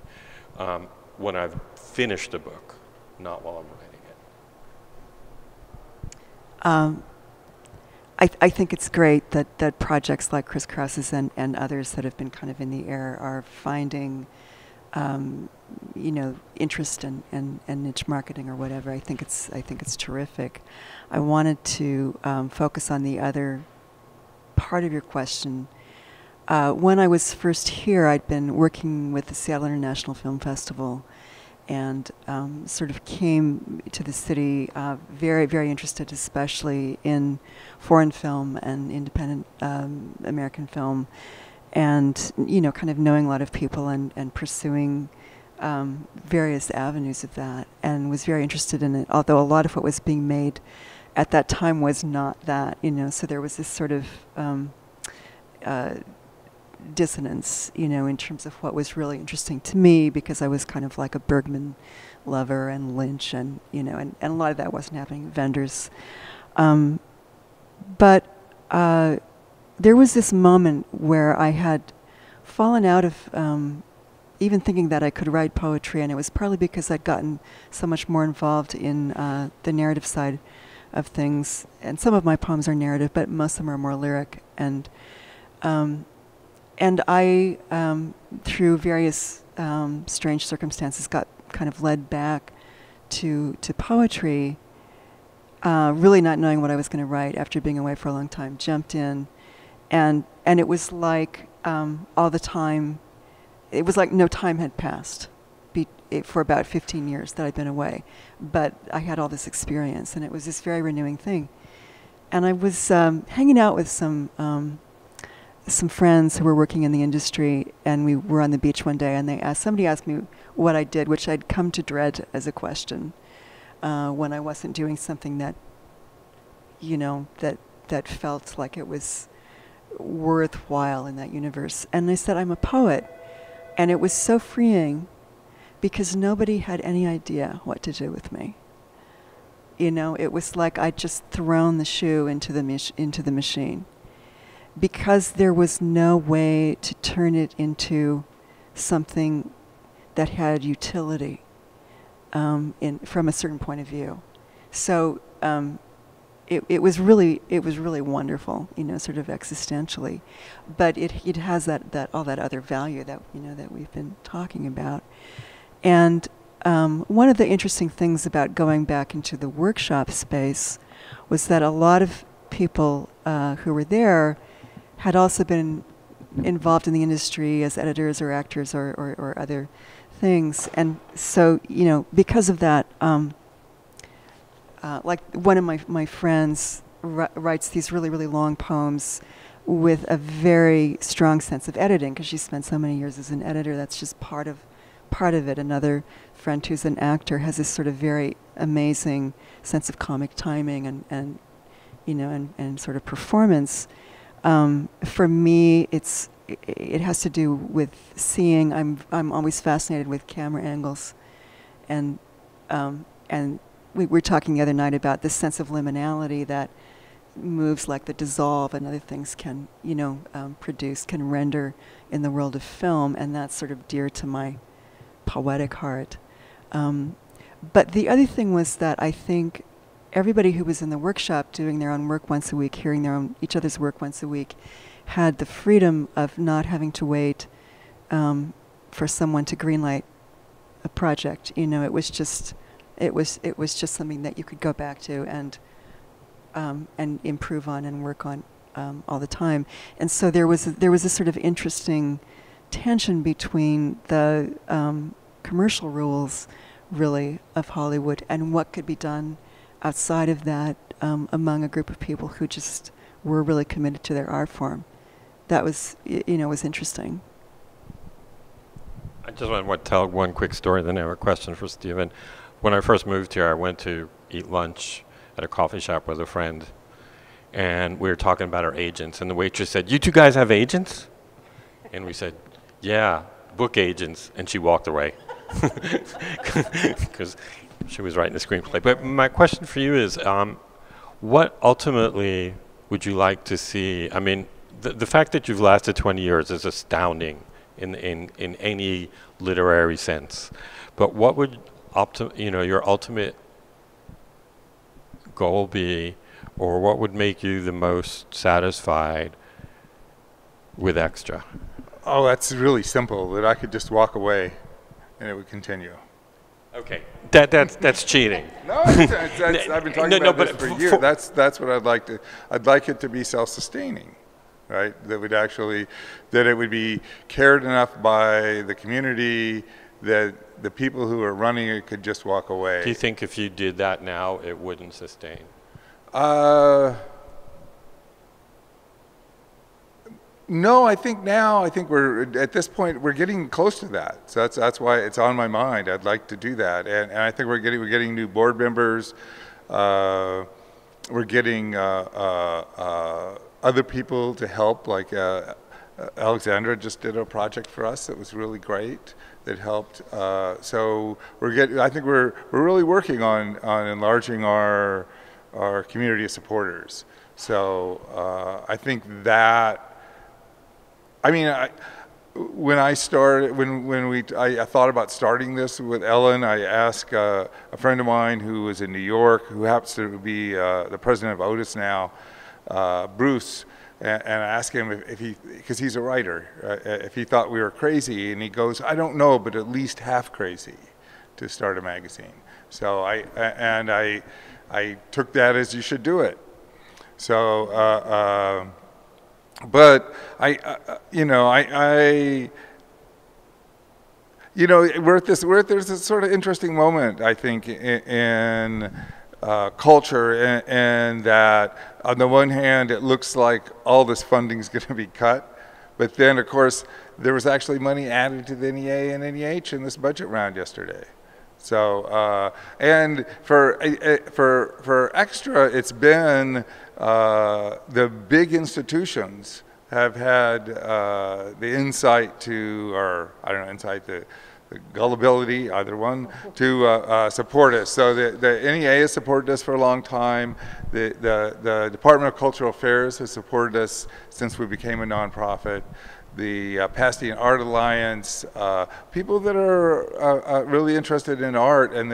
when I've finished a book, not while I'm writing it. I think it's great that projects like Chris Krause's and others that have been kind of in the air are finding, you know, interest and niche marketing or whatever. I think it's terrific. I wanted to focus on the other part of your question. When I was first here, I'd been working with the Seattle International Film Festival, and sort of came to the city very, very interested, especially in foreign film and independent American film, and, you know, kind of knowing a lot of people and pursuing various avenues of that, and was very interested in it, although a lot of what was being made at that time was not that, you know, so there was this sort of dissonance, you know, in terms of what was really interesting to me, because I was kind of like a Bergman lover and Lynch, and, you know, and a lot of that wasn't happening. Vendors. But there was this moment where I had fallen out of even thinking that I could write poetry, and it was partly because I'd gotten so much more involved in the narrative side of things. And some of my poems are narrative, but most of them are more lyric. And I, through various strange circumstances, got kind of led back to poetry, really not knowing what I was going to write after being away for a long time. Jumped in, and it was like all the time, it was like no time had passed for about 15 years that I'd been away. But I had all this experience, and it was this very renewing thing. And I was hanging out with some friends who were working in the industry, and we were on the beach one day, and somebody asked me what I did, which I'd come to dread as a question when I wasn't doing something that, you know, that felt like it was worthwhile in that universe. And I said, I'm a poet. And it was so freeing, because nobody had any idea what to do with me. You know, it was like I'd just thrown the shoe into the machine. Because there was no way to turn it into something that had utility from a certain point of view. So it was really wonderful, you know, sort of existentially. But it has that all that other value that, you know, that we've been talking about. And one of the interesting things about going back into the workshop space was that a lot of people who were there had also been involved in the industry as editors or actors or other things. And so, you know, because of that, like one of my friends writes these really, really long poems with a very strong sense of editing, because she spent so many years as an editor. That's just part of it. Another friend who's an actor has this sort of very amazing sense of comic timing and you know, and sort of performance. For me, it has to do with seeing. I'm always fascinated with camera angles, and we were talking the other night about this sense of liminality that moves like the dissolve and other things can, you know, can render in the world of film, and that's sort of dear to my poetic heart. But the other thing was that I think everybody who was in the workshop doing their own work once a week, hearing each other's work once a week, had the freedom of not having to wait for someone to greenlight a project. You know, it was just something that you could go back to and improve on and work on all the time. And so there was a sort of interesting tension between the commercial rules, really, of Hollywood and what could be done outside of that among a group of people who just were really committed to their art form. That was, was interesting. I just want to tell one quick story, then I have a question for Stephen. When I first moved here, I went to eat lunch at a coffee shop with a friend, and we were talking about our agents, and the waitress said, "You two guys have agents?" And we said, "Yeah, book agents," and she walked away because she was writing the screenplay. But my question for you is, what ultimately would you like to see? I mean, the fact that you've lasted 20 years is astounding in any literary sense. But what would your ultimate goal be, or what would make you the most satisfied with Extra? Oh, that's really simple, that I could just walk away and it would continue. Okay, that's cheating. No, I've been talking about this for years. That's what I'd like to. I'd like it to be self-sustaining, right? That it would be cared enough by the community that the people who are running it could just walk away. Do you think if you did that now, it wouldn't sustain? No, I think we're at this point we're getting close to that. So that's why it's on my mind. I'd like to do that, and I think we're getting new board members. We're getting other people to help. Like Alexandra just did a project for us that was really great. That helped. So I think we're really working on enlarging our community of supporters. So I think that. I mean, when I thought about starting this with Ellen, I asked a friend of mine who was in New York, who happens to be the president of Otis now, Bruce, and I asked him if he, because he's a writer, if he thought we were crazy, and he goes, "I don't know, but at least half crazy to start a magazine." So I took that as you should do it. So. But we're at this sort of interesting moment, I think, in culture, and that on the one hand, it looks like all this funding is going to be cut, but then, of course, there was actually money added to the NEA and NEH in this budget round yesterday. So, and for Extra, it's been the big institutions have had the insight to, or I don't know, insight, the gullibility, either one, to support us. So the NEA has supported us for a long time. The Department of Cultural Affairs has supported us since we became a nonprofit. The Pasadena Art Alliance, people that are really interested in art, and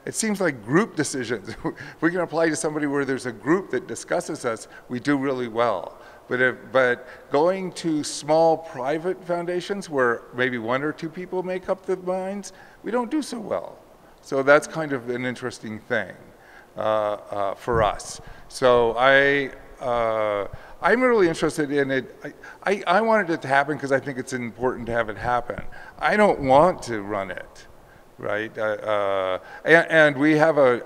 it seems like group decisions. If we can apply to somebody where there's a group that discusses us, we do really well. But going to small private foundations where maybe one or two people make up the minds, we don't do so well. So that's kind of an interesting thing for us. So I'm really interested in it. I wanted it to happen because I think it's important to have it happen. I don't want to run it, right? And we have an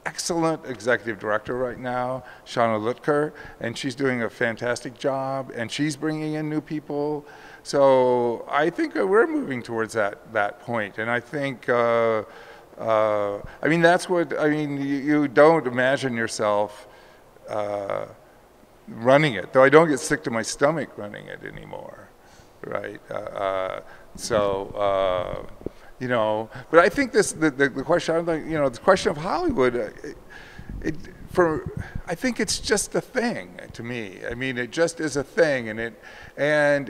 excellent executive director right now, Shauna Lutker, and she's doing a fantastic job, and she's bringing in new people. So I think we're moving towards that point, and I think, I mean, you don't imagine yourself running it, though I don't get sick to my stomach running it anymore, right? But I think the question, the question of Hollywood, I think it's just a thing to me. I mean, it just is a thing, and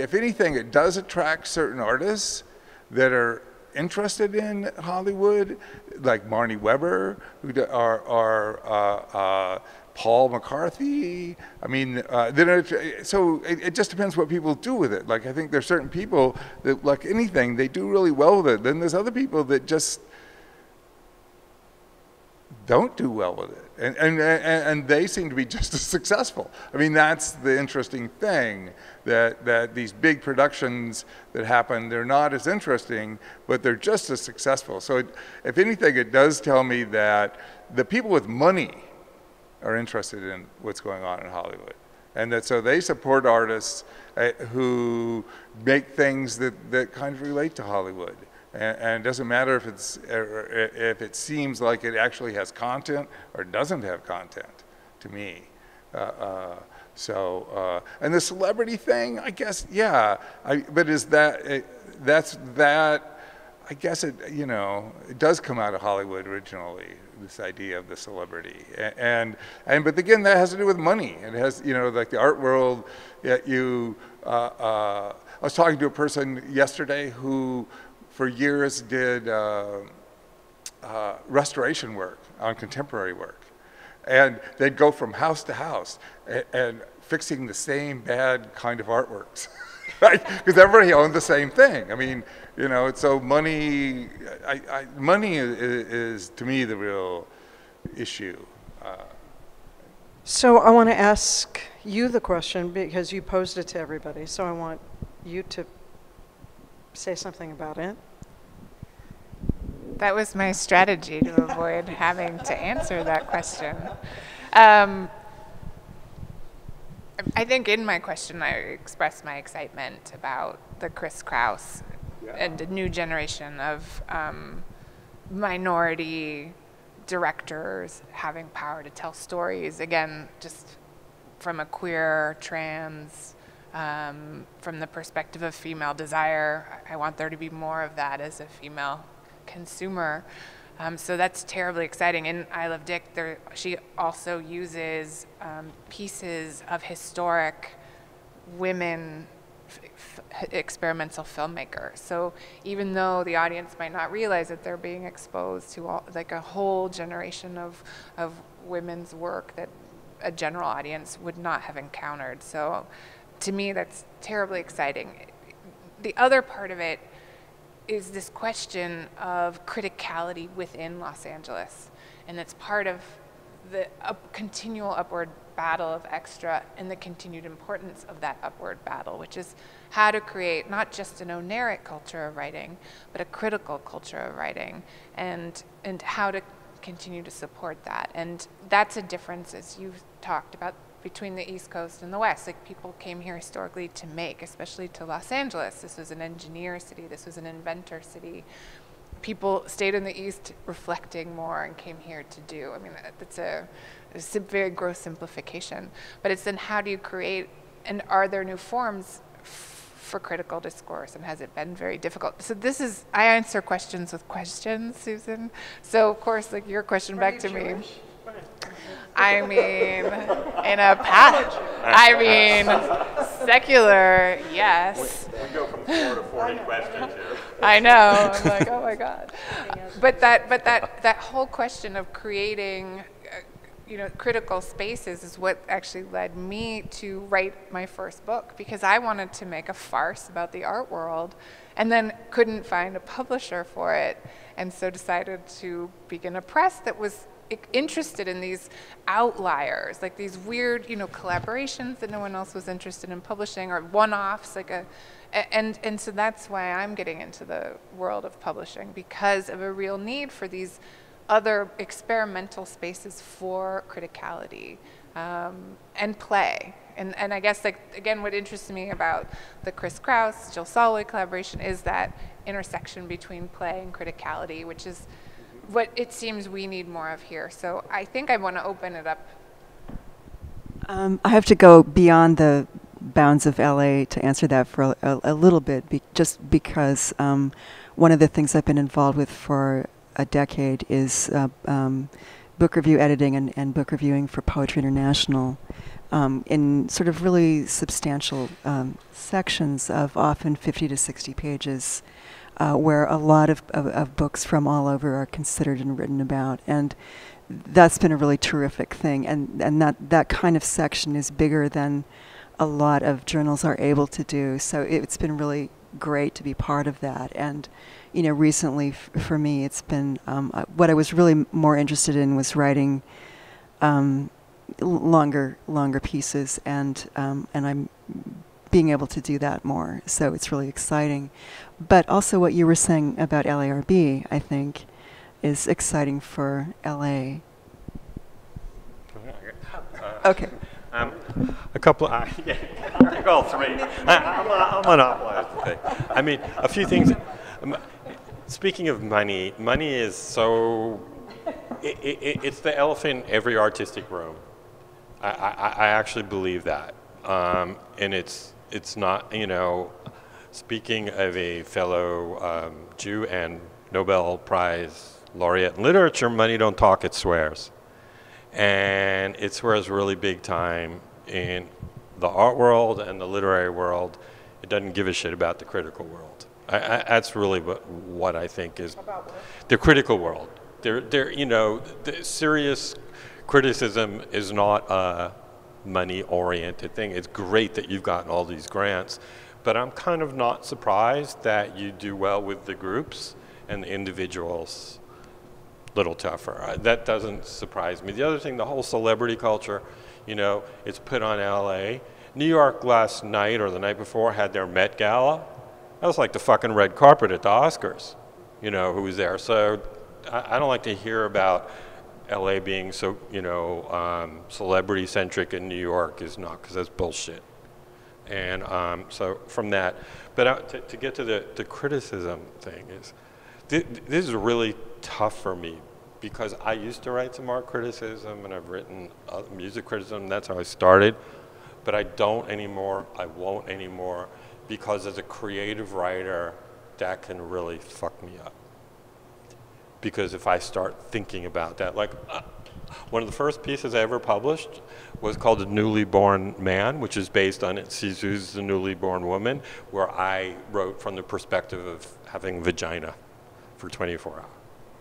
if anything, it does attract certain artists that are interested in Hollywood, like Marnie Weber, who are Paul McCarthy. I mean, so it just depends what people do with it. Like, I think there's certain people that, like anything, they do really well with it. Then there's other people that just don't do well with it. And they seem to be just as successful. I mean, that's the interesting thing, that these big productions that happen, they're not as interesting, but they're just as successful. So if anything, it does tell me that the people with money are interested in what's going on in Hollywood. And that so they support artists who make things that kind of relate to Hollywood. And it doesn't matter if it seems like it actually has content or doesn't have content, to me. And the celebrity thing, I guess, yeah. But is that I guess it, you know, it does come out of Hollywood originally, this idea of the celebrity. But again, that has to do with money. It has, you know, like the art world, I was talking to a person yesterday who for years did restoration work on contemporary work. And they'd go from house to house and fixing the same bad kind of artworks, right? Because everybody owned the same thing. I mean, you know, so money, money is to me the real issue. So I want to ask you the question because you posed it to everybody. So I want you to say something about it. That was my strategy to avoid having to answer that question. I think in my question I expressed my excitement about the Chris Kraus and a new generation of minority directors having power to tell stories, again, just from a queer, trans, from the perspective of female desire. I want there to be more of that as a female consumer. So that's terribly exciting. In I Love Dick, she also uses pieces of historic women experimental filmmakers. So even though the audience might not realize that they're being exposed to like a whole generation of women's work that a general audience would not have encountered. So to me, that's terribly exciting. The other part of it is this question of criticality within Los Angeles. And it's part of the continual upward battle of extra and the continued importance of that upward battle, which is how to create not just an oneric culture of writing, but a critical culture of writing, and how to continue to support that. And that's a difference, as you've talked about, between the East Coast and the West. Like, people came here historically to make, especially to Los Angeles. This was an engineer city, this was an inventor city. People stayed in the East reflecting more and came here to do. I mean, it's a very gross simplification. But it's then how do you create, and are there new forms for critical discourse, and has it been very difficult? So this is, I answer questions with questions, Susan. So of course, like your question back to me. I mean, in a path. I mean, secular, yes. We go from 4 to 40 questions here. I know. I'm like, oh my God. But that whole question of creating, critical spaces is what actually led me to write my first book, because I wanted to make a farce about the art world, and then couldn't find a publisher for it, and so decided to begin a press that was interested in these outliers, like these weird, collaborations that no one else was interested in publishing, or one-offs, and so that's why I'm getting into the world of publishing, because of a real need for these other experimental spaces for criticality and play. And I guess, again, what interests me about the Chris Kraus, Jill Soloway collaboration is that intersection between play and criticality, which is what it seems we need more of here. So I think I want to open it up. I have to go beyond the bounds of LA to answer that for a little bit, just because one of the things I've been involved with for a decade is book review editing and book reviewing for Poetry International in sort of really substantial sections of often 50 to 60 pages, where a lot of books from all over are considered and written about. And that's been a really terrific thing. And that kind of section is bigger than a lot of journals are able to do. So it's been really great to be part of that. And recently for me, it's been what I was really more interested in was writing longer pieces, and I'm being able to do that more. So it's really exciting. But also what you were saying about LARB, I think, is exciting for LA. Okay. A couple. Yeah, I'll take all three. I'll monopolize the thing. I mean, a few things. Speaking of money, money is so. It's the elephant in every artistic room. I actually believe that, and it's not. You know, speaking of a fellow Jew and Nobel Prize laureate in literature, money don't talk; it swears. And it swears really big time in the art world and the literary world. It doesn't give a shit about the critical world. That's really what I think is the critical world. You know, the serious criticism is not a money-oriented thing. It's great that you've gotten all these grants, but I'm kind of not surprised that you do well with the groups and the individuals. Little tougher. That doesn't surprise me. The other thing, the whole celebrity culture, you know, it's put on LA. New York last night or the night before had their Met Gala. That was like the fucking red carpet at the Oscars, you know, who was there. So I don't like to hear about LA being so, you know, celebrity centric in New York is not, because that's bullshit. And so from that, but to get to the criticism thing is, this is really tough for me because I used to write some art criticism and I've written music criticism. That's how I started, but I don't anymore. I won't anymore because as a creative writer, that can really fuck me up. Because if I start thinking about that, like one of the first pieces I ever published was called The Newly Born Man, which is based on Sisu's The Newly Born Woman, where I wrote from the perspective of having vagina for 24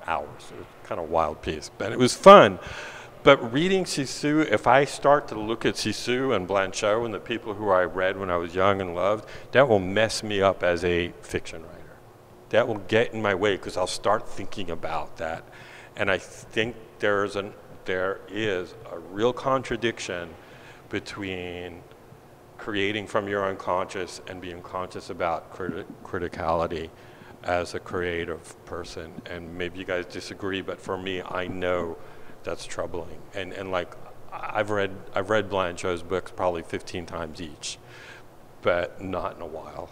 hours. It was kind of a wild piece, but it was fun. But reading Sisu, if I start to look at Sisu and Blanchot and the people who I read when I was young and loved, that will mess me up as a fiction writer. That will get in my way because I'll start thinking about that. And I think there is a real contradiction between creating from your unconscious and being conscious about criticality as a creative person. And maybe you guys disagree, but for me, I know that's troubling. And like, I've read Blanchot's books probably 15 times each, but not in a while.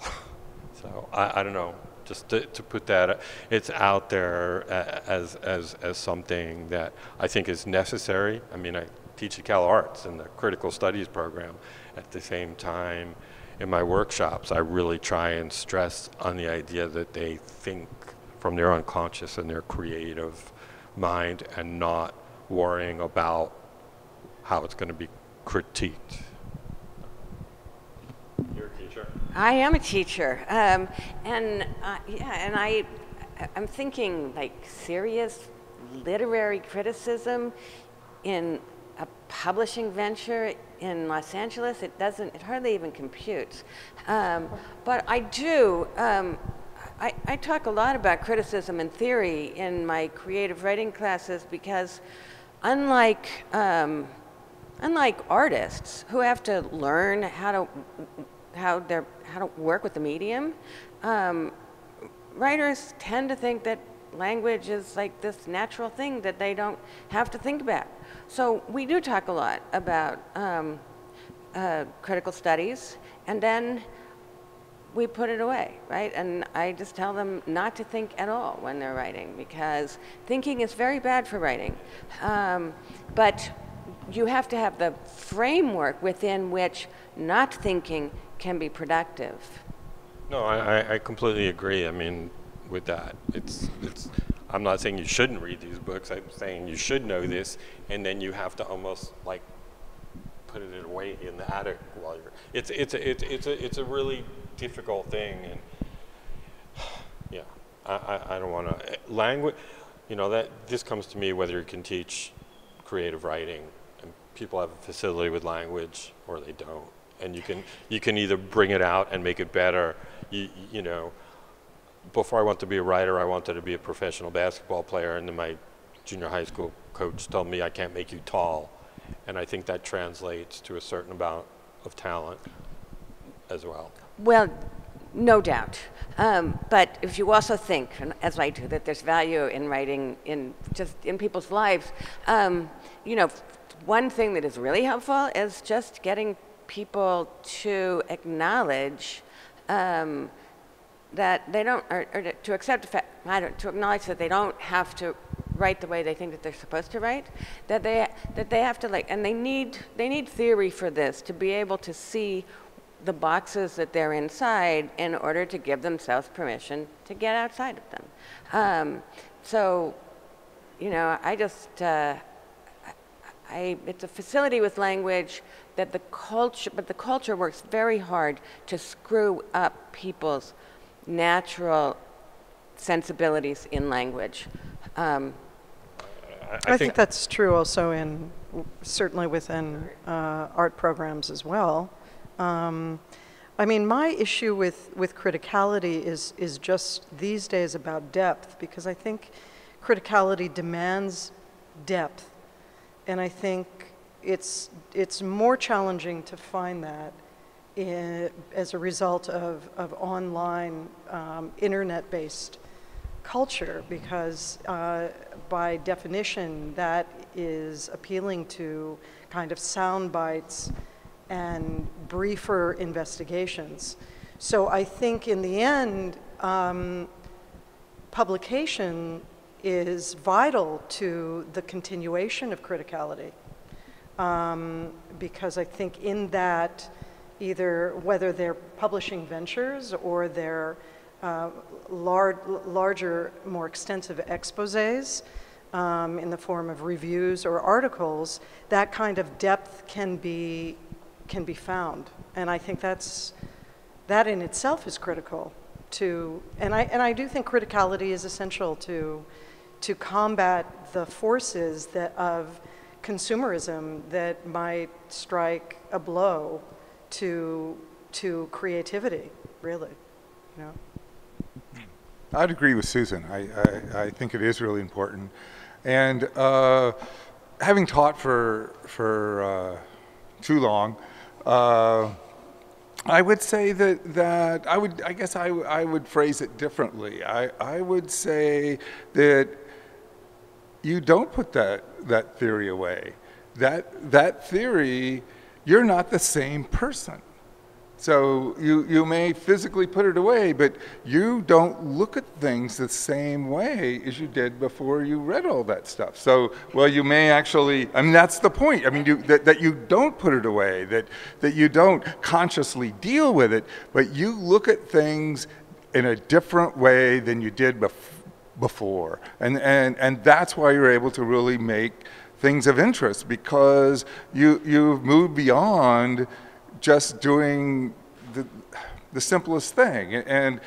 So I don't know, just to put that, it's out there as something that I think is necessary. I mean, I teach at Cal Arts in the critical studies program. At the same time, in my workshops, I really try and stress on the idea that they think from their unconscious and their creative mind and not worrying about how it's going to be critiqued. You're a teacher? I am a teacher. And I'm thinking like serious literary criticism in a publishing venture in Los Angeles, it hardly even computes. But I do, I talk a lot about criticism and theory in my creative writing classes because unlike artists who have to learn how to work with the medium, writers tend to think that language is like this natural thing that they don't have to think about. So we do talk a lot about critical studies, and then we put it away, right? And I just tell them not to think at all when they're writing, because thinking is very bad for writing. But you have to have the framework within which not thinking can be productive. No, I completely agree. I mean, with that, I'm not saying you shouldn't read these books. I'm saying you should know this, and then you have to almost like put it away in the attic while you're. It's a really difficult thing, and yeah, I don't want to language. You know, that this comes to me whether you can teach creative writing, and people have a facility with language or they don't, and you can either bring it out and make it better. You know, before I wanted to be a writer, I wanted to be a professional basketball player, and then my junior high school coach told me I can't make you tall. And I think that translates to a certain amount of talent as well. Well, no doubt. But if you also think, and as I do, that there's value in writing in people's lives, you know, one thing that is really helpful is just getting people to acknowledge that they don't, or to accept the fact, to acknowledge that they don't have to write the way they think that they're supposed to write, that they have to, like, and they need theory for this to be able to see the boxes that they're inside in order to give themselves permission to get outside of them. So, you know, it's a facility with language that the culture works very hard to screw up people's natural sensibilities in language. I think that's true also certainly within art programs as well. I mean, my issue with criticality is just these days about depth, because I think criticality demands depth, and I think it's more challenging to find that as a result of online internet-based culture, because by definition that is appealing to kind of sound bites and briefer investigations. So I think in the end, publication is vital to the continuation of criticality, because I think in that, either whether they're publishing ventures or they're larger, more extensive exposés in the form of reviews or articles, that kind of depth can be found, and I think that in itself is critical to, and I do think criticality is essential to combat the forces of consumerism that might strike a blow to creativity, really, you know. I'd agree with Susan. I think it is really important, and having taught for too long, I would say that I would phrase it differently. I would say that you don't put that theory away. That theory, you're not the same person. So you may physically put it away, but you don't look at things the same way as you did before you read all that stuff. So, well, you may actually, I mean, that's the point. I mean, that you don't put it away, that you don't consciously deal with it, but you look at things in a different way than you did before. And that's why you're able to really make things of interest, because you've moved beyond just doing the simplest thing, and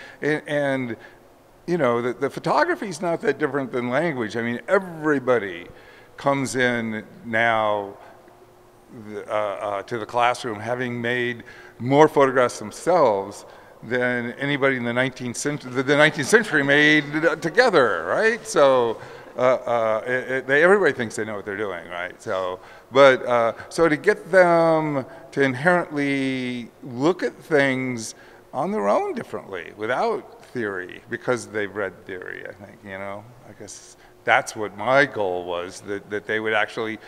you know, the photography is not that different than language. I mean, everybody comes in now to the classroom having made more photographs themselves than anybody in the 19th century. The 19th century made together, right? So everybody thinks they know what they're doing, right? So, but so to get them to inherently look at things on their own differently, without theory, because they've read theory, I think, you know. I guess that's what my goal was, that they would actually,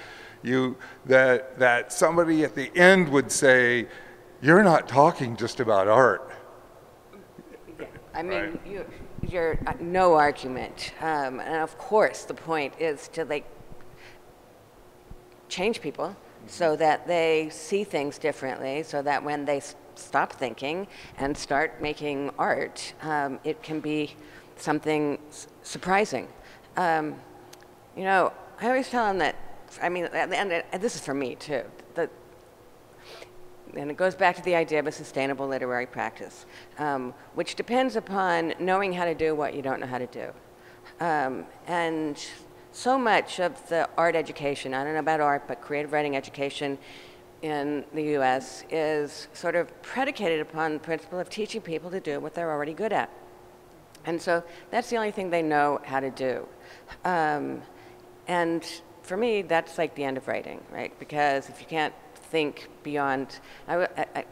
that somebody at the end would say, you're not talking just about art. I mean, Right. you're no argument, and of course the point is to, like, change people so that they see things differently, so that when they stop thinking and start making art, it can be something surprising. You know, I always tell them that, I mean, and this is for me too, and it goes back to the idea of a sustainable literary practice, which depends upon knowing how to do what you don't know how to do. And so much of the art education, I don't know about art, but creative writing education in the US is sort of predicated upon the principle of teaching people to do what they're already good at. And so that's the only thing they know how to do. And for me, that's like the end of writing, right? Because if you can't think beyond, I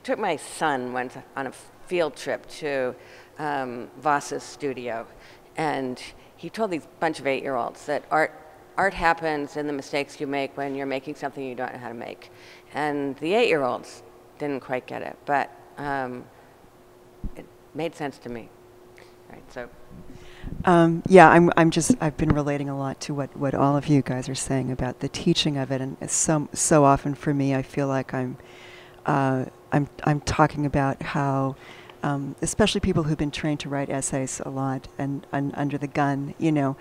took my son once on a field trip to Voss's studio, and he told these bunch of 8-year-olds that art happens in the mistakes you make when you're making something you don't know how to make. And the 8-year-olds didn't quite get it, but it made sense to me. Right, so. Yeah, I've been relating a lot to what all of you guys are saying about the teaching of it, and so often for me, I feel like I'm talking about how, especially people who've been trained to write essays a lot and under the gun, you know,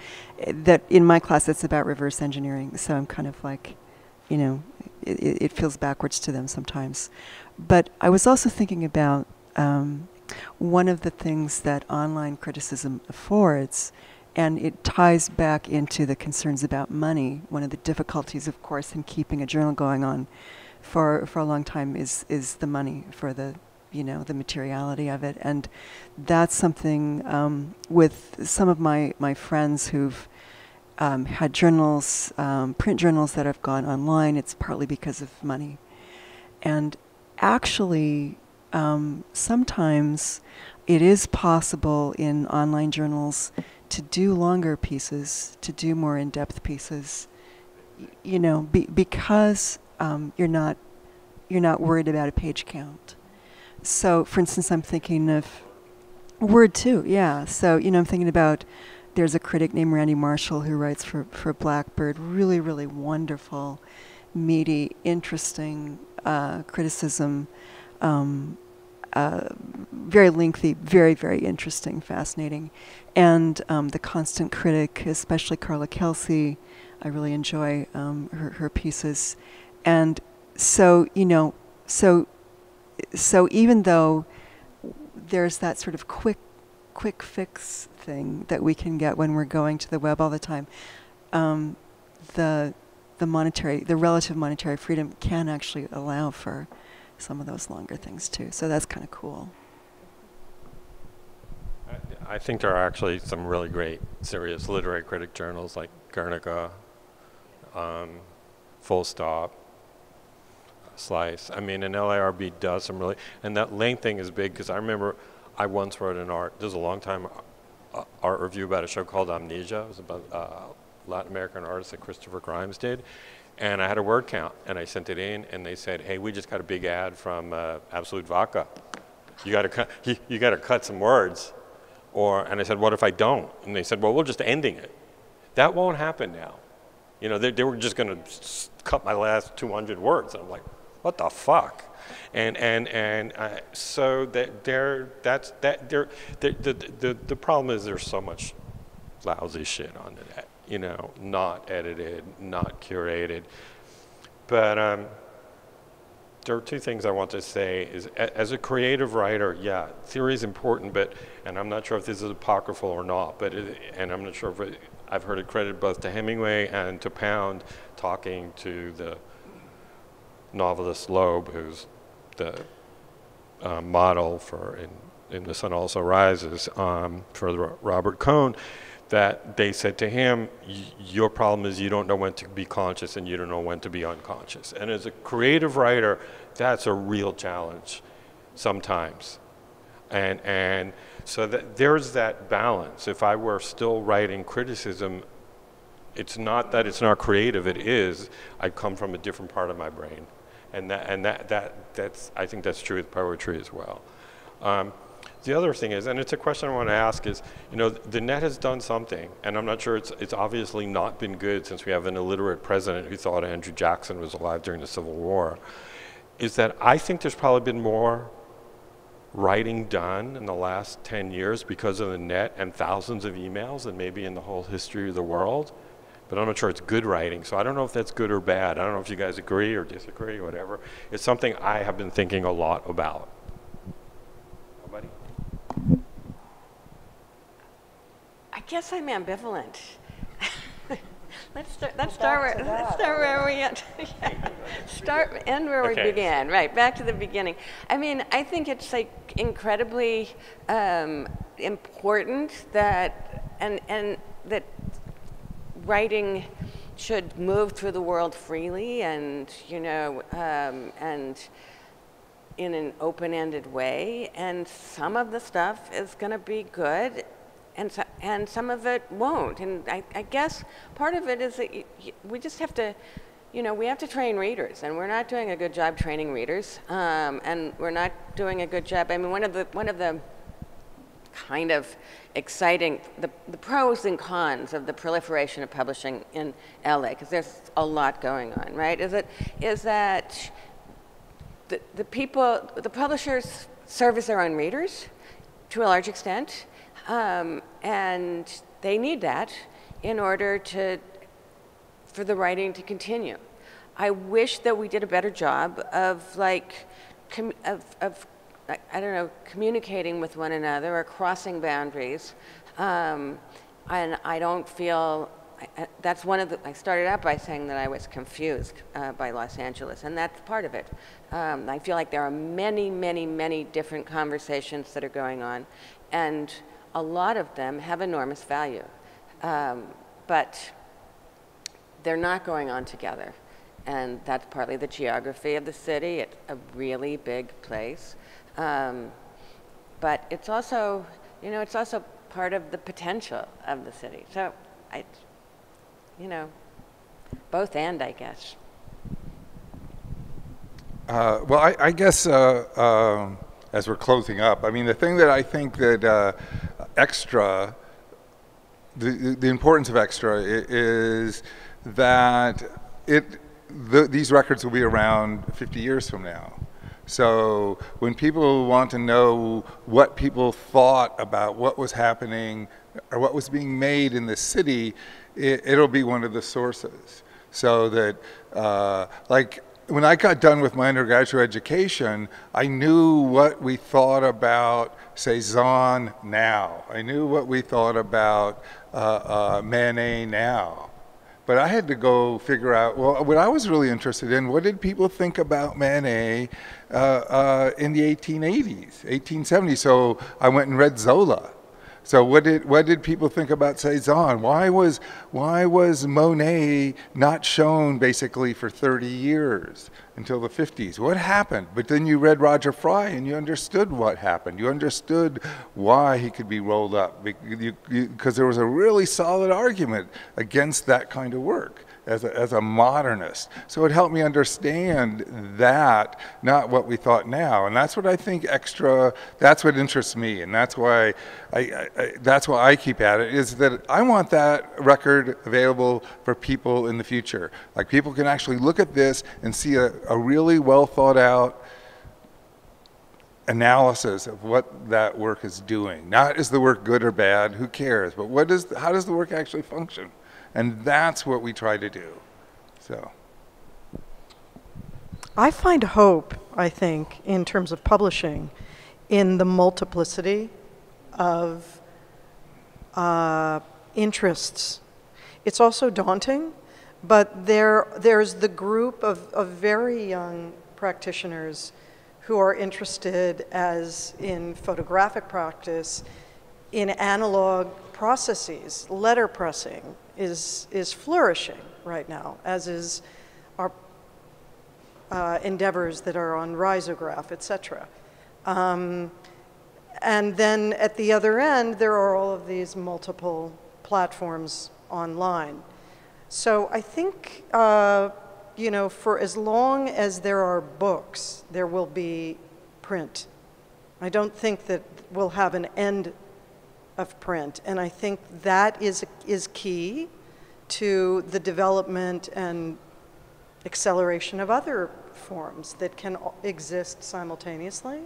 that in my class it's about reverse engineering. So I'm kind of like, you know, it feels backwards to them sometimes. But I was also thinking about one of the things that online criticism affords, and it ties back into the concerns about money. One of the difficulties, of course, in keeping a journal going on for a long time is the money for the, you know, the materiality of it. And that's something with some of my friends who've had journals, print journals that have gone online, it's partly because of money. And actually, sometimes it is possible in online journals to do longer pieces, to do more in-depth pieces, you know, because you're not worried about a page count. So, for instance, I'm thinking of Word too, yeah. So, you know, I'm thinking about, there's a critic named Randy Marshall who writes for Blackbird, really, really wonderful, meaty, interesting criticism, very lengthy, very, very interesting, fascinating. And the constant critic, especially Carla Kelsey, I really enjoy her pieces. And so, you know, so even though there's that sort of quick fix thing that we can get when we're going to the web all the time, the relative monetary freedom can actually allow for some of those longer things too. So that's kind of cool. I think there are actually some really great, serious literary critic journals like Guernica, Full Stop, Slice. I mean, and LARB does some really, and that length thing is big, because I remember I once wrote an art, this is a long time, art review about a show called Amnesia. It was about Latin American artist that Christopher Grimes did. And I had a word count, and I sent it in, and they said, "Hey, we just got a big ad from Absolute Vodka. You got to cut some words." And I said, "What if I don't?" And they said, "Well, we're just ending it." That won't happen now. You know, they were just going to cut my last 200 words, and I'm like, "What the fuck?" So the problem is there's so much lousy shit on the net. You know, not edited, not curated. But there are two things I want to say. Is as a creative writer, yeah, theory is important, and I'm not sure if this is apocryphal or not, and I'm not sure if I've heard it credited both to Hemingway and to Pound, talking to the novelist Loeb, who's the model for in The Sun Also Rises for Robert Cohn, that they said to him, your problem is you don't know when to be conscious and you don't know when to be unconscious. And as a creative writer, that's a real challenge sometimes. And so there's that balance. If I were still writing criticism, it's not that it's not creative, it is. I come from a different part of my brain. And that's I think that's true with poetry as well. The other thing is, and it's a question I want to ask, is, you know, the net has done something, and I'm not sure it's obviously not been good since we have an illiterate president who thought Andrew Jackson was alive during the Civil War, is that I think there's probably been more writing done in the last 10 years because of the net and thousands of emails than maybe in the whole history of the world. But I'm not sure it's good writing, so I don't know if that's good or bad. I don't know if you guys agree or disagree or whatever. It's something I have been thinking a lot about. Nobody? I guess I'm ambivalent. Let's start where we end where we began. Right, back to the beginning. I mean, I think it's like incredibly important that and that writing should move through the world freely and, you know, and in an open-ended way. And some of the stuff is going to be good, and some of it won't. And I guess part of it is that we just have to, you know, we have to train readers, and we're not doing a good job training readers, and we're not doing a good job. I mean, one of the kind of exciting, the pros and cons of the proliferation of publishing in LA, because there's a lot going on, right? Is that the publishers service their own readers to a large extent, and they need that in order for the writing to continue. I wish that we did a better job of like, I don't know, communicating with one another or crossing boundaries. And I don't feel, that's one of the, I started out by saying that I was confused by Los Angeles, and that's part of it. I feel like there are many, many, many different conversations that are going on, and a lot of them have enormous value. But they're not going on together. And that's partly the geography of the city. It's a really big place. But it's also, you know, it's also part of the potential of the city. So, you know, both and, I guess. Well, I guess as we're closing up, I mean, the thing that I think that extra, the importance of extra is that these records will be around 50 years from now. So when people want to know what people thought about what was happening or what was being made in the city, it'll be one of the sources. So that, like, when I got done with my undergraduate education, I knew what we thought about Cezanne now. I knew what we thought about Manet now. But I had to go figure out, well, what I was really interested in, what did people think about Manet in the 1880s, 1870s? So I went and read Zola. So what did people think about Cezanne? Why was Monet not shown basically for 30 years until the 50s? What happened? But then you read Roger Fry and you understood what happened. You understood why he could be rolled up, because there was a really solid argument against that kind of work as a modernist. So it helped me understand that, not what we thought now. And that's what I think extra, that's what interests me, and that's why that's why I keep at it, is that I want that record available for people in the future. Like, people can actually look at this and see a really well thought out analysis of what that work is doing. Not is the work good or bad, who cares, but how does the work actually function? And that's what we try to do. So I find hope, I think, in terms of publishing, in the multiplicity of interests. It's also daunting, but there's the group of very young practitioners who are interested, as in photographic practice, in analog processes. Letterpressing is flourishing right now, as is our endeavors that are on risograph, etc. And then at the other end, there are all of these multiple platforms online. So I think, you know, for as long as there are books, there will be print. I don't think that we'll have an end of print, and I think that is key to the development and acceleration of other forms that can exist simultaneously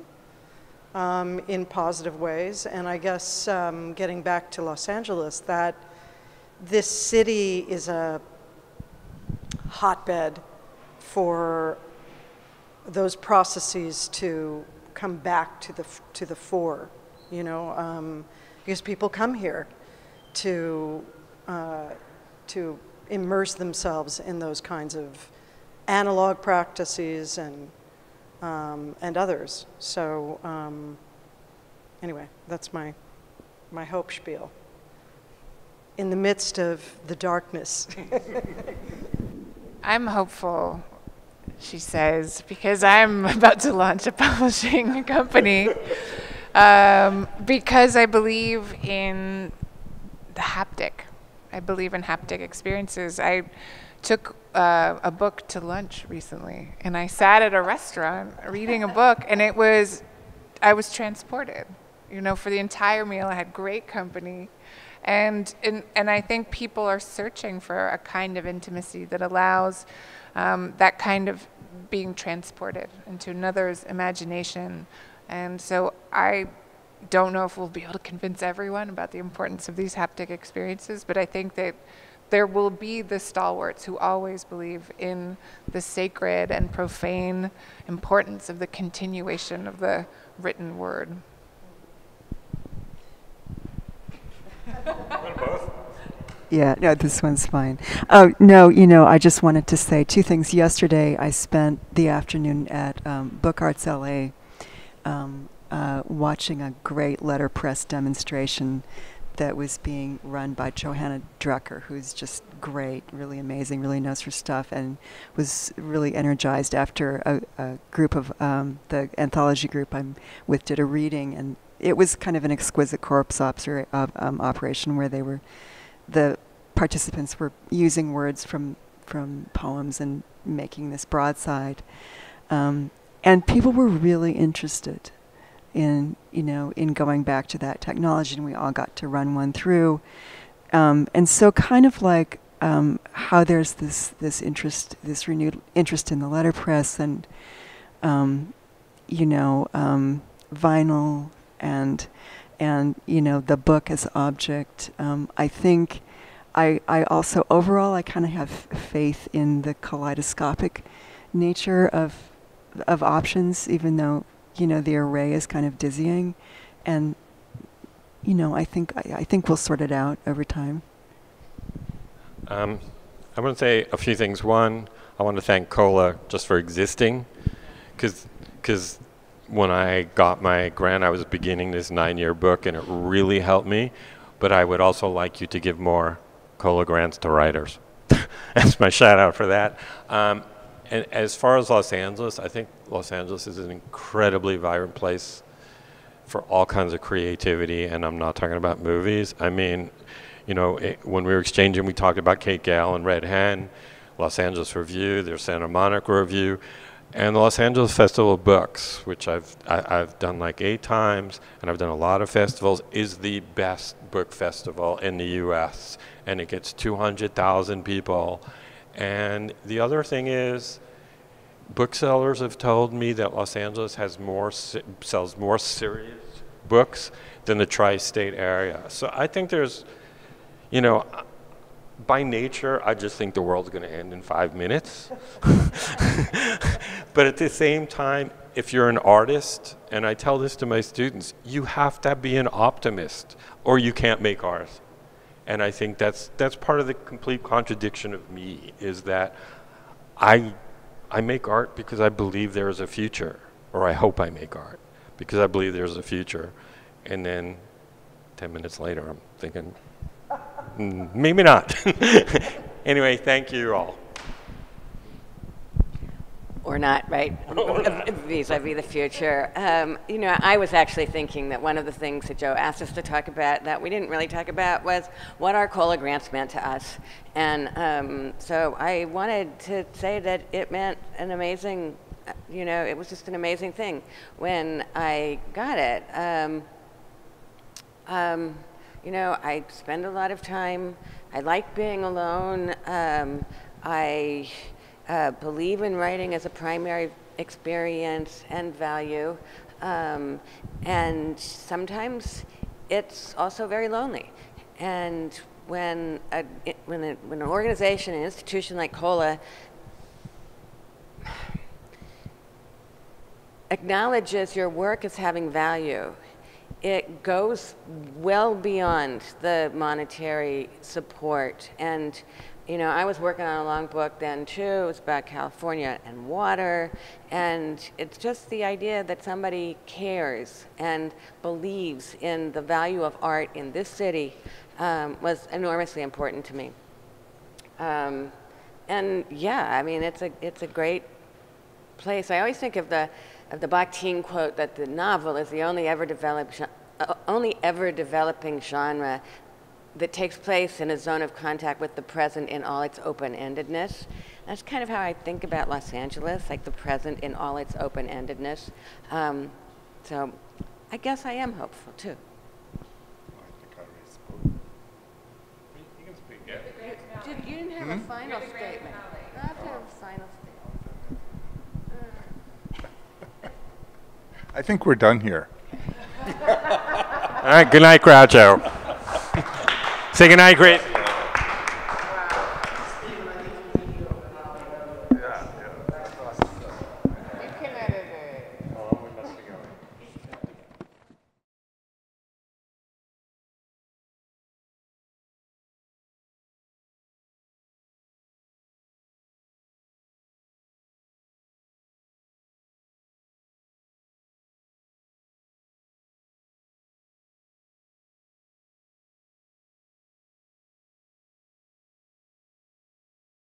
in positive ways. And I guess getting back to Los Angeles, that this city is a hotbed for those processes to come back to the fore, you know, because people come here to immerse themselves in those kinds of analog practices and others. So anyway, that's my hope spiel. in the midst of the darkness. I'm hopeful, she says, because I'm about to launch a publishing company, because I believe in the haptic. I believe in haptic experiences. I took a book to lunch recently, and I sat at a restaurant reading a book, and I was transported. You know, for the entire meal, I had great company. And I think people are searching for a kind of intimacy that allows that kind of being transported into another's imagination. And so I don't know if we'll be able to convince everyone about the importance of these haptic experiences, but I think that there will be the stalwarts who always believe in the sacred and profane importance of the continuation of the written word. Yeah, no, this one's fine. Oh, no, you know, I just wanted to say two things. Yesterday, I spent the afternoon at Book Arts LA watching a great letterpress demonstration that was being run by Johanna Drucker, who's just great, really amazing, really knows her stuff, and was really energized after a group of, the anthology group I'm with did a reading, and it was kind of an exquisite corpse operation where the participants were using words from poems and making this broadside. And people were really interested in, you know, in going back to that technology, and we all got to run one through. And so kind of like how there's this interest, this renewed interest in the letterpress and, you know, vinyl and you know, the book as object. I think I also overall I kind of have faith in the kaleidoscopic nature of options, even though, you know, the array is kind of dizzying, and you know, I think we'll sort it out over time. I want to say a few things. One, I want to thank COLA just for existing, because when I got my grant, I was beginning this 9-year book, and it really helped me. But I would also like you to give more COLA grants to writers. That's my shout out for that. And as far as Los Angeles, I think Los Angeles is an incredibly vibrant place for all kinds of creativity, and I'm not talking about movies. I mean, you know, when we were exchanging, we talked about Kate Gale and Red Hen, Los Angeles Review, their Santa Monica Review, and the Los Angeles Festival of Books, which I've done like 8 times, and I've done a lot of festivals, is the best book festival in the U.S., and it gets 200,000 people. And the other thing is, booksellers have told me that Los Angeles has sells more serious books than the tri-state area. So I think there's, you know, by nature, I just think the world's going to end in 5 minutes. But at the same time, if you're an artist, and I tell this to my students, you have to be an optimist, or you can't make art. And I think that's part of the complete contradiction of me, is that I make art because I believe there is a future, or I hope I make art because I believe there's a future. And then 10 minutes later, I'm thinking, maybe not. Anyway, thank you all. Or not, right? Vis-a-vis the future. You know, I was actually thinking that one of the things that Joe asked us to talk about that we didn't really talk about was what our COLA grants meant to us. And so I wanted to say that it meant an amazing, you know, it was just an amazing thing when I got it. You know, I spend a lot of time, I like being alone. I believe in writing as a primary experience and value, and sometimes it's also very lonely. And when an organization, an institution like COLA acknowledges your work as having value, it goes well beyond the monetary support, and You know, I was working on a long book then too. It was about California and water, and it's just the idea that somebody cares and believes in the value of art in this city was enormously important to me. And yeah, I mean, it's a great place. I always think of the Bakhtin quote that the novel is the only ever developing genre that takes place in a zone of contact with the present in all its open-endedness. That's kind of how I think about Los Angeles, like the present in all its open-endedness. So I guess I am hopeful too. You can speak, yeah. You didn't have a final statement. I have to have a final statement. I think we're done here. All right, good night, Groucho. Say good night, great.